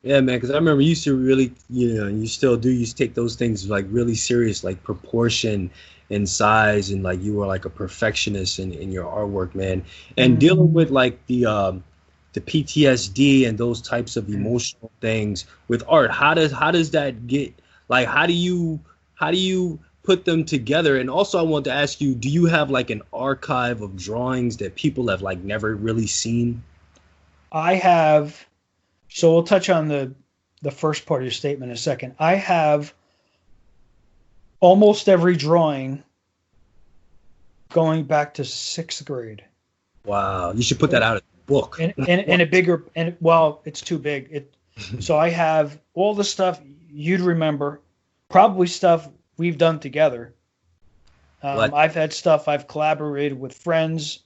Yeah, man, because I remember you used to really, you know, you still do, you used to take those things like really serious, like proportion and size, and like you were like a perfectionist in your artwork, man. And dealing with like the PTSD and those types of emotional things with art, how does that get, like, how do you put them together? And also I want to ask you, do you have like an archive of drawings that people have like never really seen? I have. So we'll touch on the first part of your statement in a second. I have almost every drawing going back to 6th grade. Wow, you should put that out as a book. In a bigger, and well, it's too big. So I have all the stuff you'd remember, probably stuff we've done together. I've had stuff I've collaborated with friends,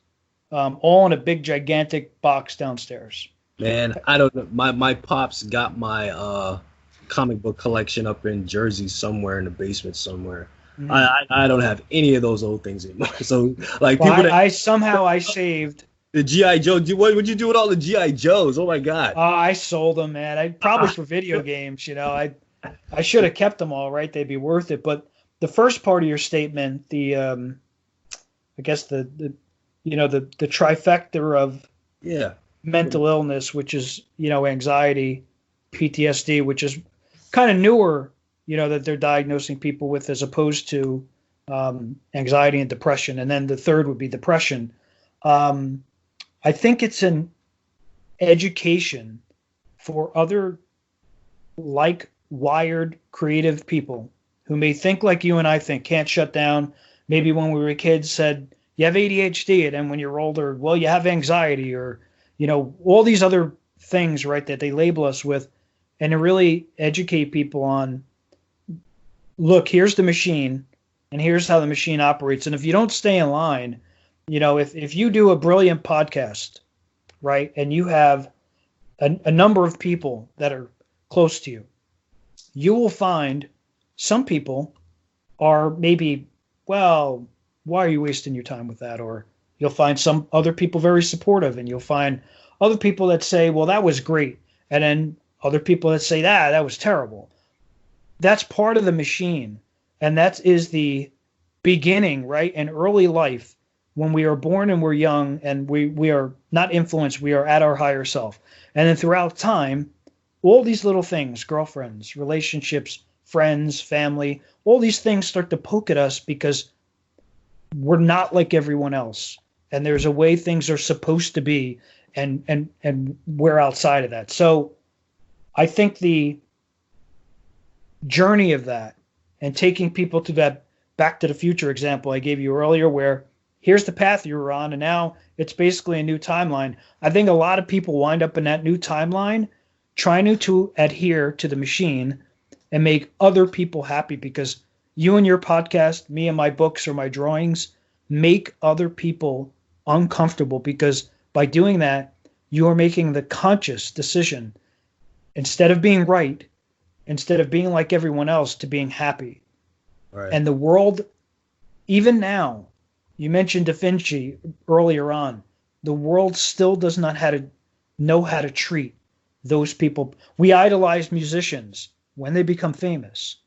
all in a big, gigantic box downstairs. Man, I don't know. My pops got my comic book collection up in Jersey somewhere in the basement somewhere. I don't have any of those old things anymore. So like, Well, people I saved the G.I. Joe. What would you do with all the G.I. Joes? Oh my God. I sold them, man. I probably for video games, you know. I should have kept them all, right? They'd be worth it. But the first part of your statement, I guess the trifecta of mental illness, which is, you know, anxiety, PTSD, which is kind of newer, you know, that they're diagnosing people with, as opposed to anxiety and depression. And then the third would be depression. I think it's an education for other like-wired creative people who may think like you and I think, can't shut down. Maybe when we were kids said, you have ADHD, and then when you're older, well, you have anxiety, or, all these other things, right, that they label us with, and to really educate people on, look, here's the machine, and here's how the machine operates. And if you don't stay in line, if you do a brilliant podcast, right, and you have a number of people that are close to you, you will find some people are maybe, well, why are you wasting your time with that? Or you'll find some other people very supportive, and you'll find other people that say, well, that was great. And then other people that say, that was terrible. That's part of the machine. And that is the beginning, right? In early life, when we are born and we're young and we are not influenced, we are at our higher self. And then throughout time, all these little things, girlfriends, relationships, friends, family, all these things start to poke at us because we're not like everyone else. And there's a way things are supposed to be, and we're outside of that. So I think the journey of that and taking people to that Back to the Future example I gave you earlier, where here's the path you were on, and now it's basically a new timeline. I think a lot of people wind up in that new timeline trying to adhere to the machine and make other people happy, because you and your podcast, me and my books or my drawings, make other people uncomfortable, because by doing that, you are making the conscious decision, instead of being right, instead of being like everyone else, to being happy. Right. And the world, even now, you mentioned Da Vinci earlier on, the world still does not know how to treat those people. We idolize musicians when they become famous.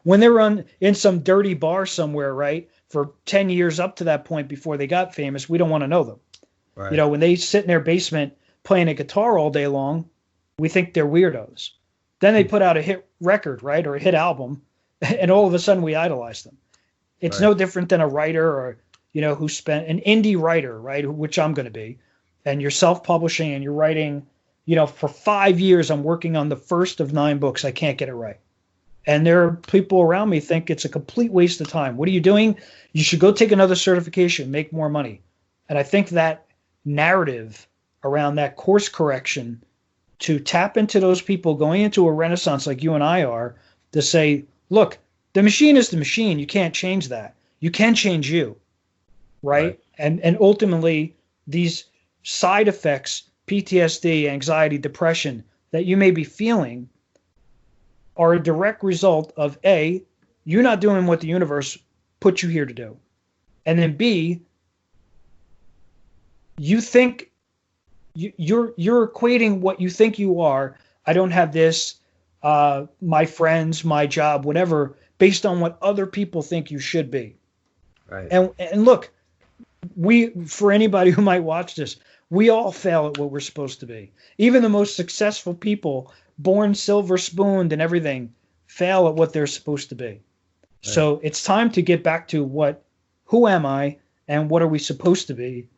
When they were in some dirty bar somewhere, right, for 10 years up to that point before they got famous, we don't want to know them. Right. When they sit in their basement playing a guitar all day long, we think they're weirdos. Then they put out a hit record, right, or a hit album, and all of a sudden we idolize them. It's no different than a writer, or who spent an indie writer, right, which I'm going to be, and you're self-publishing and you're writing, for 5 years I'm working on the first of 9 books. I can't get it right. And there are people around me think it's a complete waste of time. What are you doing? You should go take another certification, make more money. And I think that narrative around that course correction, to tap into those people going into a renaissance like you and I are, to say, look, the machine is the machine. You can't change that. You can change you, right? And ultimately, these side effects, PTSD, anxiety, depression, that you may be feeling are a direct result of A, you're not doing what the universe put you here to do. And then B, you think you're equating what you think you are. I don't have this, my friends, my job, whatever, based on what other people think you should be. Right. And look, for anybody who might watch this, we all fail at what we're supposed to be. Even the most successful people, born silver spooned and everything, fail at what they're supposed to be. Right. So it's time to get back to who am I and what are we supposed to be?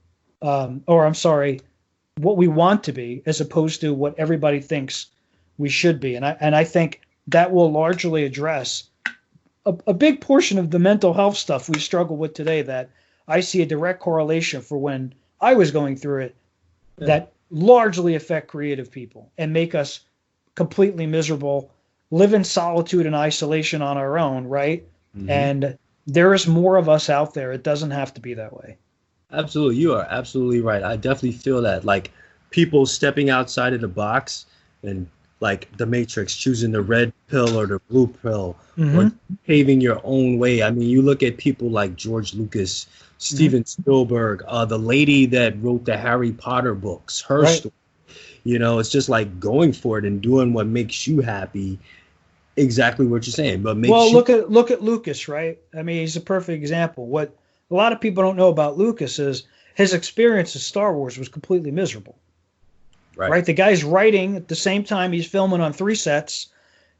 What we want to be, as opposed to what everybody thinks we should be. And I think that will largely address a big portion of the mental health stuff we struggle with today, that I see a direct correlation for when I was going through it, that largely affect creative people and make us completely miserable, live in solitude and isolation on our own, right? Mm-hmm. And there is more of us out there. It doesn't have to be that way. Absolutely. You are absolutely right. I definitely feel that, like, people stepping outside of the box, and like the Matrix, choosing the red pill or the blue pill, or paving your own way. I mean, you look at people like George Lucas, Steven Spielberg, the lady that wrote the Harry Potter books, her story. It's just like going for it and doing what makes you happy. Exactly what you're saying. But look at Lucas, right? I mean, he's a perfect example. What a lot of people don't know about Lucas is his experience of Star Wars was completely miserable. Right? The guy's writing at the same time he's filming on 3 sets.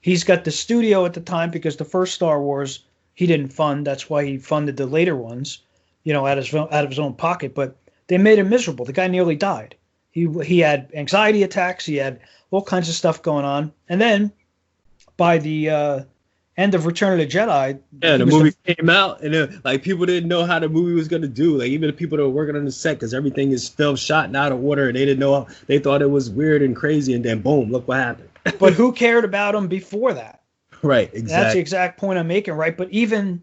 He's got the studio at the time, because the first Star Wars he didn't fund. That's why he funded the later ones, out of his own pocket. But they made him miserable. The guy nearly died. He had anxiety attacks. He had all kinds of stuff going on. And then by the end of Return of the Jedi. Yeah, the movie came out, and like people didn't know how the movie was gonna do. Like even the people that were working on the set, because everything is filmed, shot, and out of order, and they didn't know. They thought it was weird and crazy, and then boom, look what happened. But who cared about him before that? Right, exactly. That's the exact point I'm making, right? But even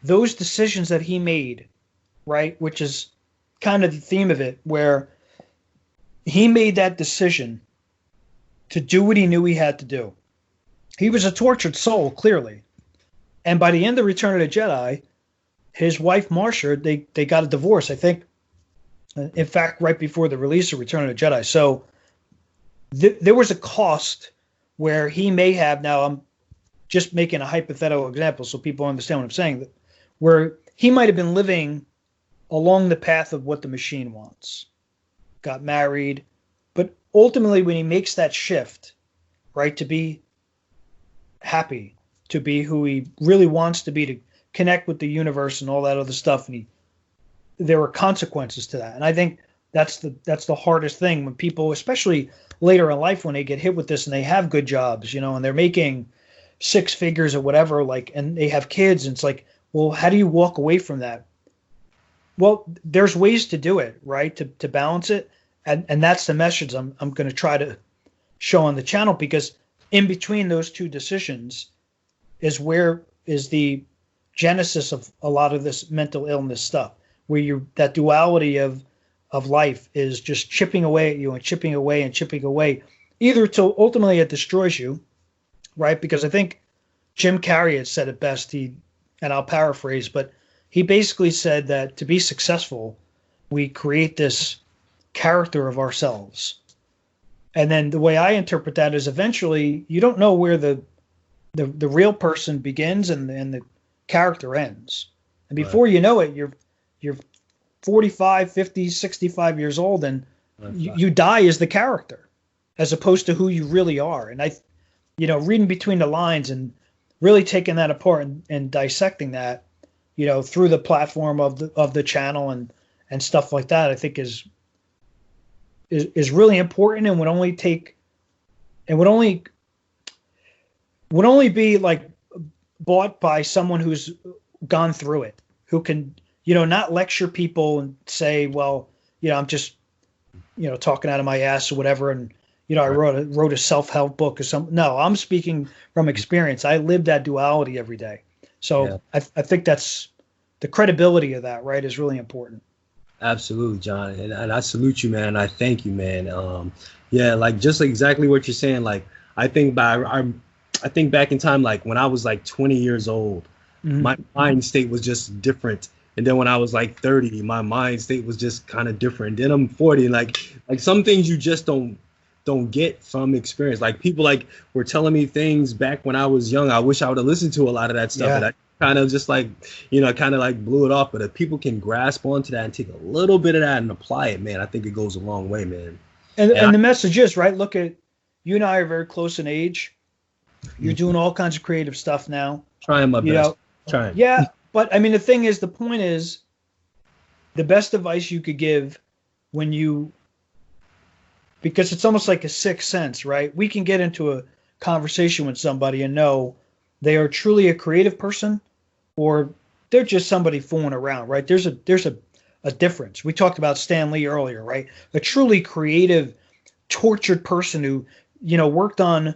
those decisions that he made, right, which is kind of the theme of it, where he made that decision to do what he knew he had to do. He was a tortured soul, clearly. And by the end of Return of the Jedi, his wife, Marcia, they got a divorce, I think, in fact, right before the release of Return of the Jedi. So there was a cost where he may have, now I'm just making a hypothetical example so people understand what I'm saying, where he might have been living along the path of what the machine wants, got married, but ultimately when he makes that shift, right, to be happy, to be who he really wants to be, to connect with the universe and all that other stuff, and there were consequences to that. And I think that's the hardest thing when people, especially later in life, when they get hit with this and they have good jobs, and they're making six figures or whatever, like, and they have kids, and it's like, well, how do you walk away from that? Well, there's ways to do it, right? To balance it. And that's the message I'm going to try to show on the channel, because in between those two decisions is where is the genesis of a lot of this mental illness stuff, where that duality of life is just chipping away at you and chipping away and chipping away, either till ultimately it destroys you, right? Because I think Jim Carrey had said it best, and I'll paraphrase, but he basically said that to be successful, we create this character of ourselves. And then the way I interpret that is eventually you don't know where the real person begins and the character ends. And before you know it, you're 45, 50, 65 years old, and you die as the character as opposed to who you really are. And reading between the lines and really taking that apart and dissecting that, through the platform of the channel and stuff like that, I think is really important, and would only be like bought by someone who's gone through it, who can, not lecture people and say, well, I'm just, talking out of my ass or whatever. And, I wrote a self-help book or something. No, I'm speaking from experience. I live that duality every day. So yeah. I think that's the credibility of that, right, is really important. Absolutely, John. And I salute you, man. And I thank you, man. Like just exactly what you're saying. Like, I think back in time, like when I was like 20 years old, mm-hmm. my mind state was just different. And then when I was like 30, my mind state was just kind of different. Then I'm 40, and like some things you just don't get from experience. Like people like were telling me things back when I was young. I wish I would have listened to a lot of that stuff. Yeah. And I kind of just like, kind of like blew it off. But if people can grasp onto that and take a little bit of that and apply it, man, I think it goes a long way, man. And the message is, right, look at, you and I are very close in age. You're doing all kinds of creative stuff now. Trying my best. Trying. Yeah, but I mean, the point is, the best advice you could give because it's almost like a sixth sense, right? We can get into a conversation with somebody and know they are truly a creative person or they're just somebody fooling around, right? There's a difference. We talked about Stan Lee earlier, right? A truly creative, tortured person who, worked on,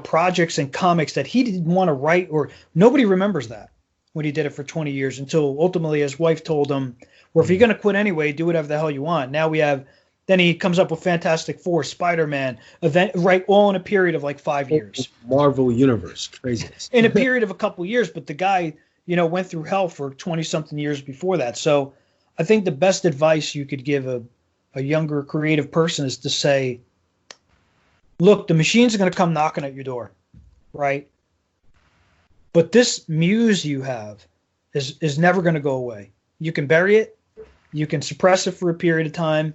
projects and comics that he didn't want to write, or nobody remembers that when he did it for 20 years until ultimately his wife told him, well, if you're going to quit anyway, do whatever the hell you want. Now then he comes up with Fantastic Four, Spider-Man, event, right? All in a period of like 5 years. Marvel Universe, craziness. In a period of a couple years, but the guy, went through hell for 20-something years before that. So I think the best advice you could give a younger creative person is to say, look, the machines are going to come knocking at your door, right? But this muse you have is never going to go away. You can bury it. You can suppress it for a period of time.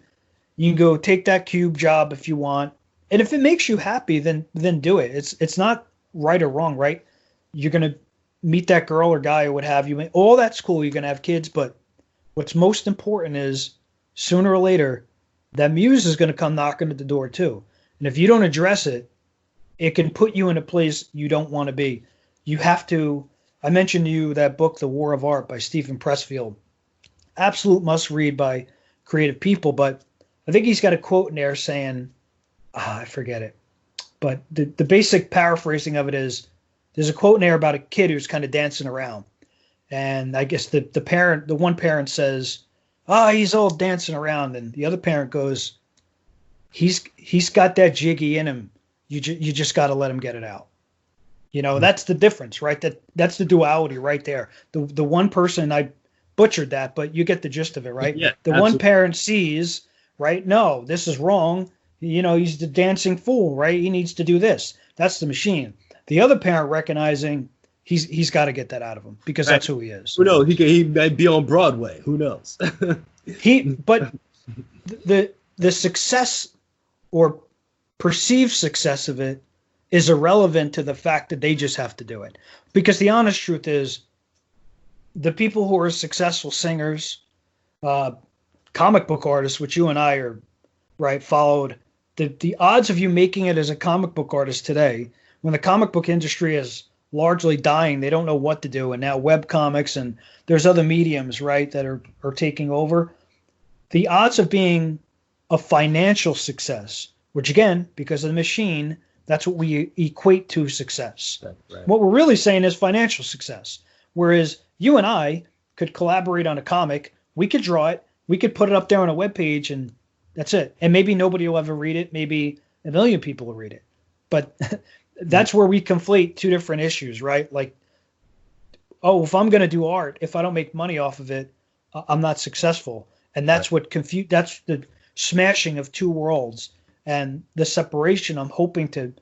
You can go take that cube job if you want. And if it makes you happy, then do it. It's not right or wrong, right? You're going to meet that girl or guy or what have you. All that's cool. You're going to have kids. But what's most important is sooner or later, that muse is going to come knocking at the door too. And if you don't address it, it can put you in a place you don't want to be. you have to. I mentioned to you that book, The War of Art by Stephen Pressfield. Absolute must read by creative people, but I think he's got a quote in there saying, I forget it, but the basic paraphrasing of it is, there's a quote in there about a kid who's kind of dancing around. And I guess the one parent says, he's all dancing around. And the other parent goes, he's got that jiggy in him. You just got to let him get it out. That's the difference, right? That's the duality right there. The one person, I butchered that, but you get the gist of it, right? Yeah, the absolutely. One parent sees, right? No, this is wrong. He's the dancing fool, right? He needs to do this. That's the machine. The other parent recognizing he's got to get that out of him because that's who he is. Who knows? He might be on Broadway. Who knows? But the success or perceived success of it is irrelevant to the fact that they just have to do it. Because the honest truth is, the people who are successful singers, comic book artists, which you and I are, right, followed, the odds of you making it as a comic book artist today, when the comic book industry is largely dying, they don't know what to do, and now web comics and there's other mediums, right, that are taking over. The odds of being a financial success, which again, because of the machine, that's what we equate to success. Right. What we're really saying is financial success. Whereas you and I could collaborate on a comic, we could draw it, we could put it up there on a webpage, and that's it. And maybe nobody will ever read it. Maybe a million people will read it. But that's where we conflate two different issues, right? Like, if I'm going to do art, if I don't make money off of it, I'm not successful. And that's right. That's the smashing of two worlds and the separation I'm hoping to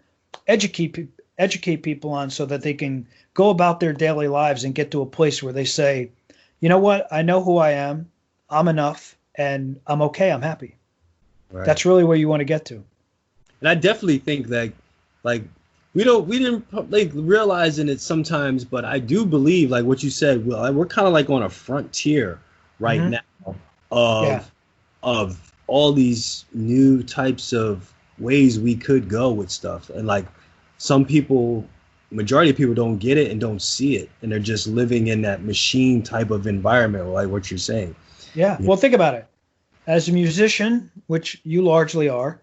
educate people on, so that they can go about their daily lives and get to a place where they say, you know what, I know who I am, I'm enough, and I'm okay, I'm happy. Right. That's really where you want to get to. And I definitely think that, like, we didn't like realizing it sometimes, but I do believe, like what you said, we're kind of like on a frontier right now of all these new types of ways we could go with stuff. And like majority of people don't get it and don't see it. And they're just living in that machine type of environment, like what you're saying. Yeah. Well, think about it. As a musician, which you largely are,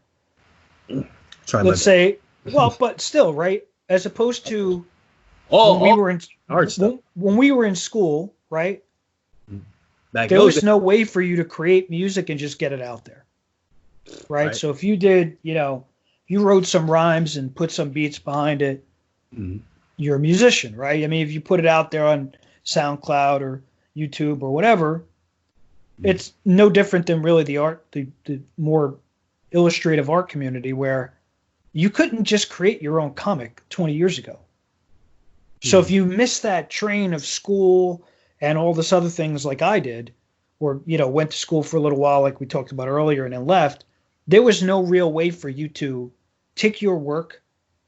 let's say, but still, right? As opposed to when we were in school, right? There was no way for you to create music and just get it out there, right? So if you did, you wrote some rhymes and put some beats behind it, you're a musician, right? I mean, if you put it out there on SoundCloud or YouTube or whatever, it's no different than really the more illustrative art community, where you couldn't just create your own comic 20 years ago. So if you missed that train of school and all this other things like I did, or, went to school for a little while like we talked about earlier and then left, there was no real way for you to take your work,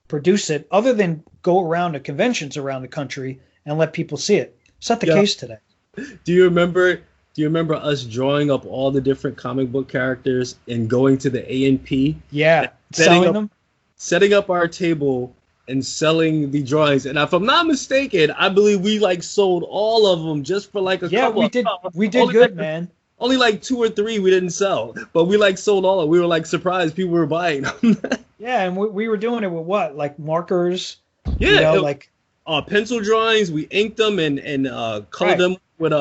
produce it, other than go around to conventions around the country and let people see it. It's not the case today. Do you remember us drawing up all the different comic book characters and going to the A&P? Yeah, setting up our table and selling the drawings. And if I'm not mistaken, I believe we sold all of them just for a couple. Yeah, we did good, man. Only 2 or 3 we didn't sell, but we sold all of them. We were surprised people were buying them. Yeah, and we were doing it with what? Markers? Yeah, pencil drawings. We inked them and colored them with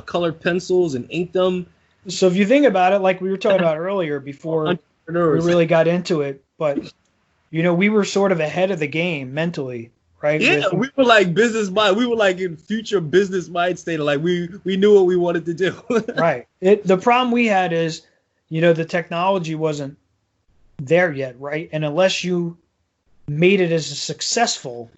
colored pencils and inked them. So if you think about it, like we were talking about earlier before we really got into it, but we were sort of ahead of the game mentally, right? Yeah, we were business mind. We were in future business mind state. We knew what we wanted to do. Right. The problem we had is, the technology wasn't there yet, right? And unless you made it as a successful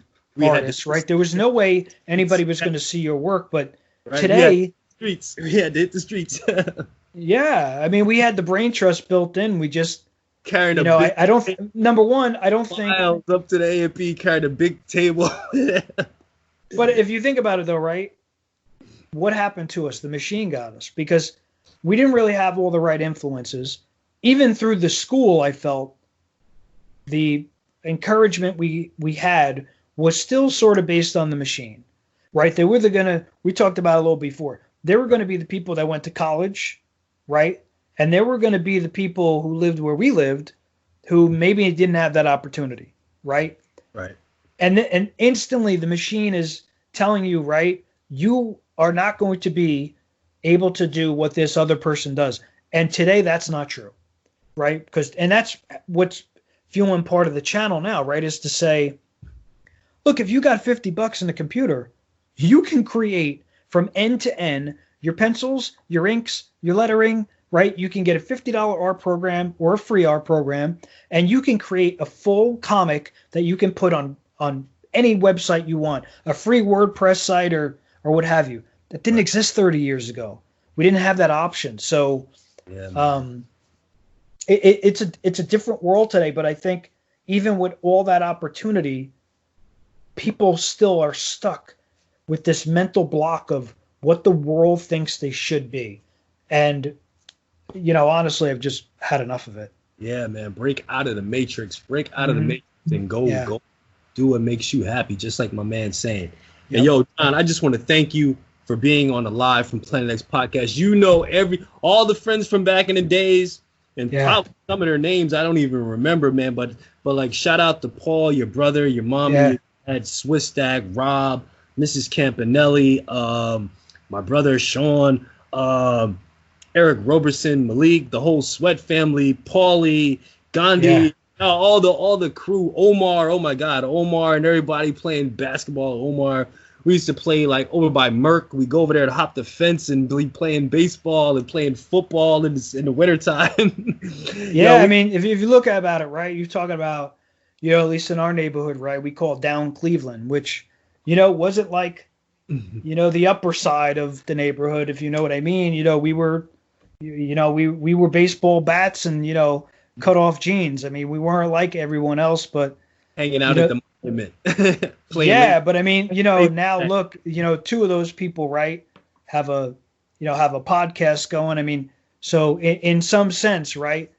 artist, right? There was no way anybody was going to see your work. But today, we had to hit the streets. Yeah, I mean, we had the brain trust built in. We just carrying I don't think up to the A&P carried a big table. But if you think about it, though, right? What happened to us? The machine got us, because we didn't really have all the right influences. Even through the school, I felt the encouragement we had was still sort of based on the machine, right? They were we talked about it a little before. They were going to be the people that went to college, right? And there were going to be the people who lived where we lived who maybe didn't have that opportunity, right? Right. And instantly the machine is telling you, right, you are not going to be able to do what this other person does. And today that's not true, right? And that's what's fueling part of the channel now, right, is to say, look, if you got $50 in a computer, you can create from end to end your pencils, your inks, your lettering, right? You can get a $50 art program or a free art program, and you can create a full comic that you can put on any website you want, a free WordPress site or what have you. That didn't exist 30 years ago. We didn't have that option. So it's a different world today, but I think even with all that opportunity, people still are stuck with this mental block of what the world thinks they should be. And, honestly, I've just had enough of it. Yeah, man. Break out of the matrix. Break out of the matrix and go do what makes you happy, just like my man's saying. Yep. And yo, John, I just want to thank you for being on the Live from Planet X podcast. All the friends from back in the days, and probably some of their names I don't even remember, man. But like, shout out to Paul, your brother, your mom, your dad, Swiss Stack, Rob, Mrs. Campanelli, my brother Sean, Eric Roberson, Malik, the whole Sweat family, Paulie, Gandhi, all the crew, Omar, oh my God, Omar and everybody playing basketball. Omar, we used to play like over by Merck. We go over there to hop the fence and be playing baseball and playing football in the wintertime. I mean, if you look about it, right, you're talking about, at least in our neighborhood, right, we call it Down Cleveland, which, wasn't like, the upper side of the neighborhood, if you know what I mean. We were, we were baseball bats and, cut off jeans. I mean, we weren't like everyone else, but hanging out at the monument. But I mean, now look, two of those people, right, have a podcast going. I mean, so in some sense, right,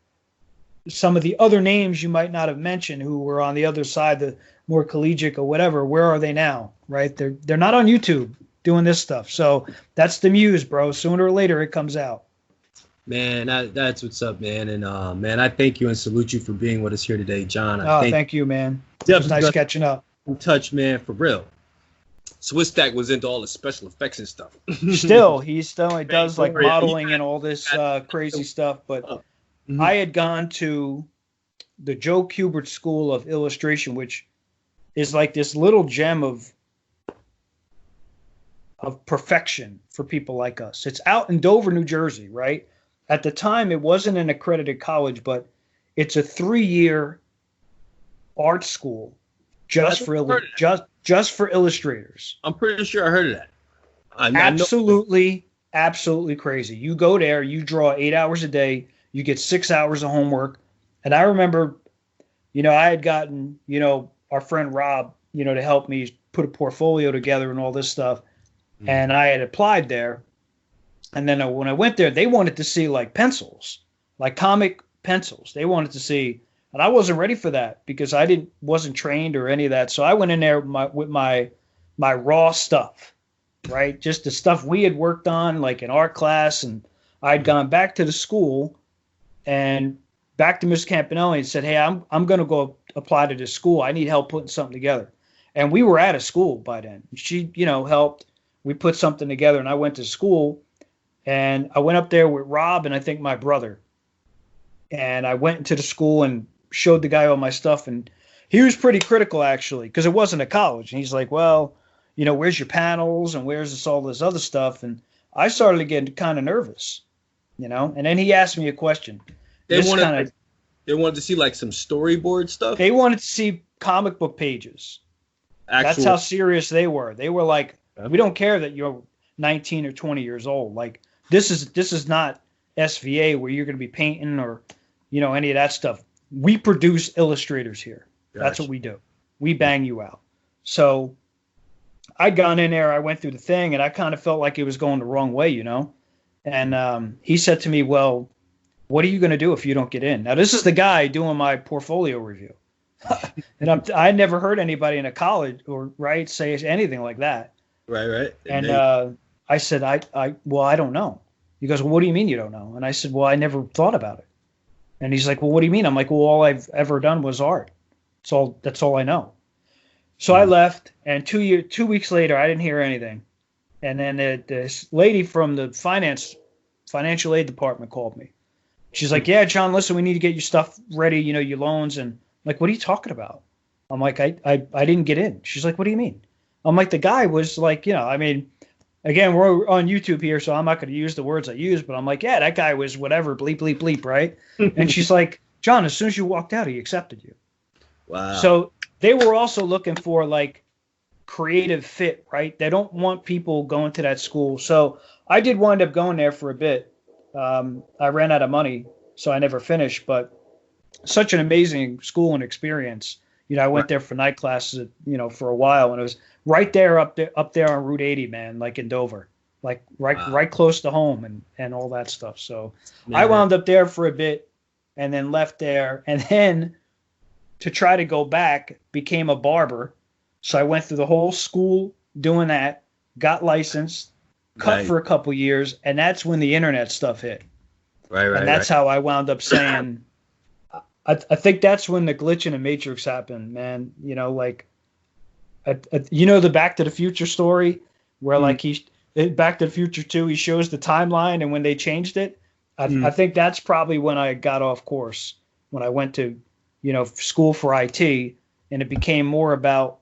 some of the other names you might not have mentioned who were on the other side, the more collegiate or whatever, where are they now, right? They're not on YouTube doing this stuff. So that's the muse, bro. Sooner or later it comes out. Man, that's what's up, man. And man, I thank you and salute you for being with us here today, John. Thank you, man. It was nice catching up. In touch, man, for real. Swiss Stack was into all the special effects and stuff. He still does like modeling and all this crazy stuff. But I had gone to the Joe Kubert School of Illustration, which is like this little gem of perfection for people like us. It's out in Dover, New Jersey, right? At the time, it wasn't an accredited college, but it's a 3-year art school just for illustrators. I'm pretty sure I heard of that. Absolutely crazy. You go there, you draw 8 hours a day, you get 6 hours of homework. And I remember, I had gotten, our friend Rob, to help me put a portfolio together and all this stuff. And I had applied there. And then when I went there, they wanted to see like pencils, like comic pencils. They wanted to see, and I wasn't ready for that because I wasn't trained or any of that. So I went in there with my raw stuff, right? Just the stuff we had worked on, like in art class. And I'd gone back to the school and back to Miss Campanelli and said, hey, I'm going to go apply to this school. I need help putting something together. And we were out of school by then. She, helped. We put something together and I went to school. And I went up there with Rob and I think my brother. And I went into the school and showed the guy all my stuff. And he was pretty critical, actually, because it wasn't a college. And he's like, well, where's your panels and where's all this other stuff? And I started to get kind of nervous, And then he asked me a question. They wanted to see like some storyboard stuff? They wanted to see comic book pages. That's how serious they were. They were like, we don't care that you're 19 or 20 years old. Like, this is not SVA where you're going to be painting or, any of that stuff. We produce illustrators here. Gotcha. That's what we do. We bang you out. So I'd gone in there. I went through the thing and I kind of felt like it was going the wrong way, And he said to me, well, what are you going to do if you don't get in? Now, this is the guy doing my portfolio review. And I never heard anybody in a college say anything like that. Right. And I said, well, I don't know. He goes, well, what do you mean you don't know? And I said, well, I never thought about it. And he's like, well, what do you mean? I'm like, well, all I've ever done was art. That's all I know. So I left, and 2 weeks later, I didn't hear anything. And then this lady from the financial aid department called me. She's like, yeah, John, listen, we need to get your stuff ready, your loans. And I'm like, what are you talking about? I'm like, I didn't get in. She's like, what do you mean? I'm like, the guy was like, again, we're on YouTube here, so I'm not going to use the words I use, but I'm like, yeah, that guy was whatever, bleep, bleep, bleep, right? And she's like, John, as soon as you walked out, he accepted you. Wow. So they were also looking for like creative fit, right? They don't want people going to that school. So I did wind up going there for a bit. I ran out of money, so I never finished, but such an amazing school and experience. I went there for night classes, for a while, and it was right there up there on Route 80, man, like in Dover, like right close to home and all that stuff. So I wound up there for a bit and then left there, and then to try to go back, became a barber. So I went through the whole school doing that, got licensed, cut for a couple years, and that's when the internet stuff hit. Right. And that's how I wound up saying, I think that's when the glitch in the Matrix happened, man. The Back to the Future story where Back to the Future 2, he shows the timeline, and when they changed it, I think that's probably when I got off course, when I went to, school for IT, and it became more about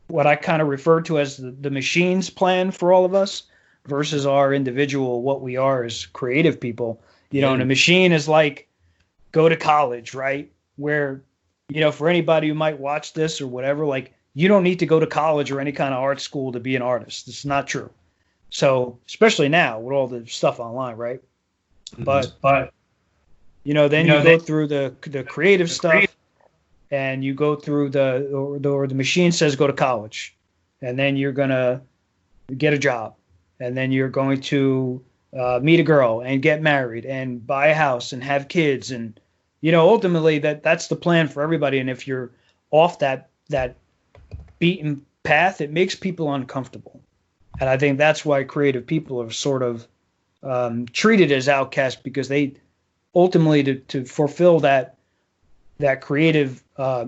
what I kind of referred to as the machine's plan for all of us versus our individual, what we are as creative people. And a machine is like, go to college, right? Where, for anybody who might watch this or whatever, like, you don't need to go to college or any kind of art school to be an artist. It's not true. So, especially now with all the stuff online, right? Mm-hmm. But then you go through the creative stuff, and you go through the machine says go to college, and then you're gonna get a job, and then you're going to meet a girl and get married and buy a house and have kids, and ultimately that's the plan for everybody. And if you're off that beaten path, it makes people uncomfortable, and I think that's why creative people are sort of treated as outcasts, because they ultimately to fulfill that creative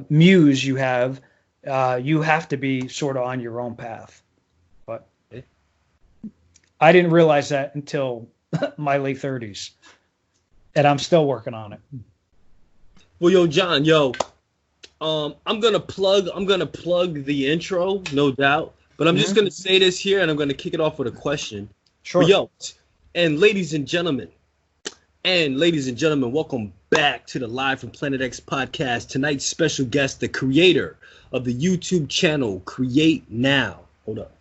muse you have to be sort of on your own path. But I didn't realize that until my late 30s, and I'm still working on it. Well, John, I'm gonna plug the intro, no doubt, but I'm just gonna say this here, and I'm gonna kick it off with a question. Sure. But and ladies and gentlemen, welcome back to the Live from Planet X podcast. Tonight's special guest, the creator of the YouTube channel Create Now. Hold up.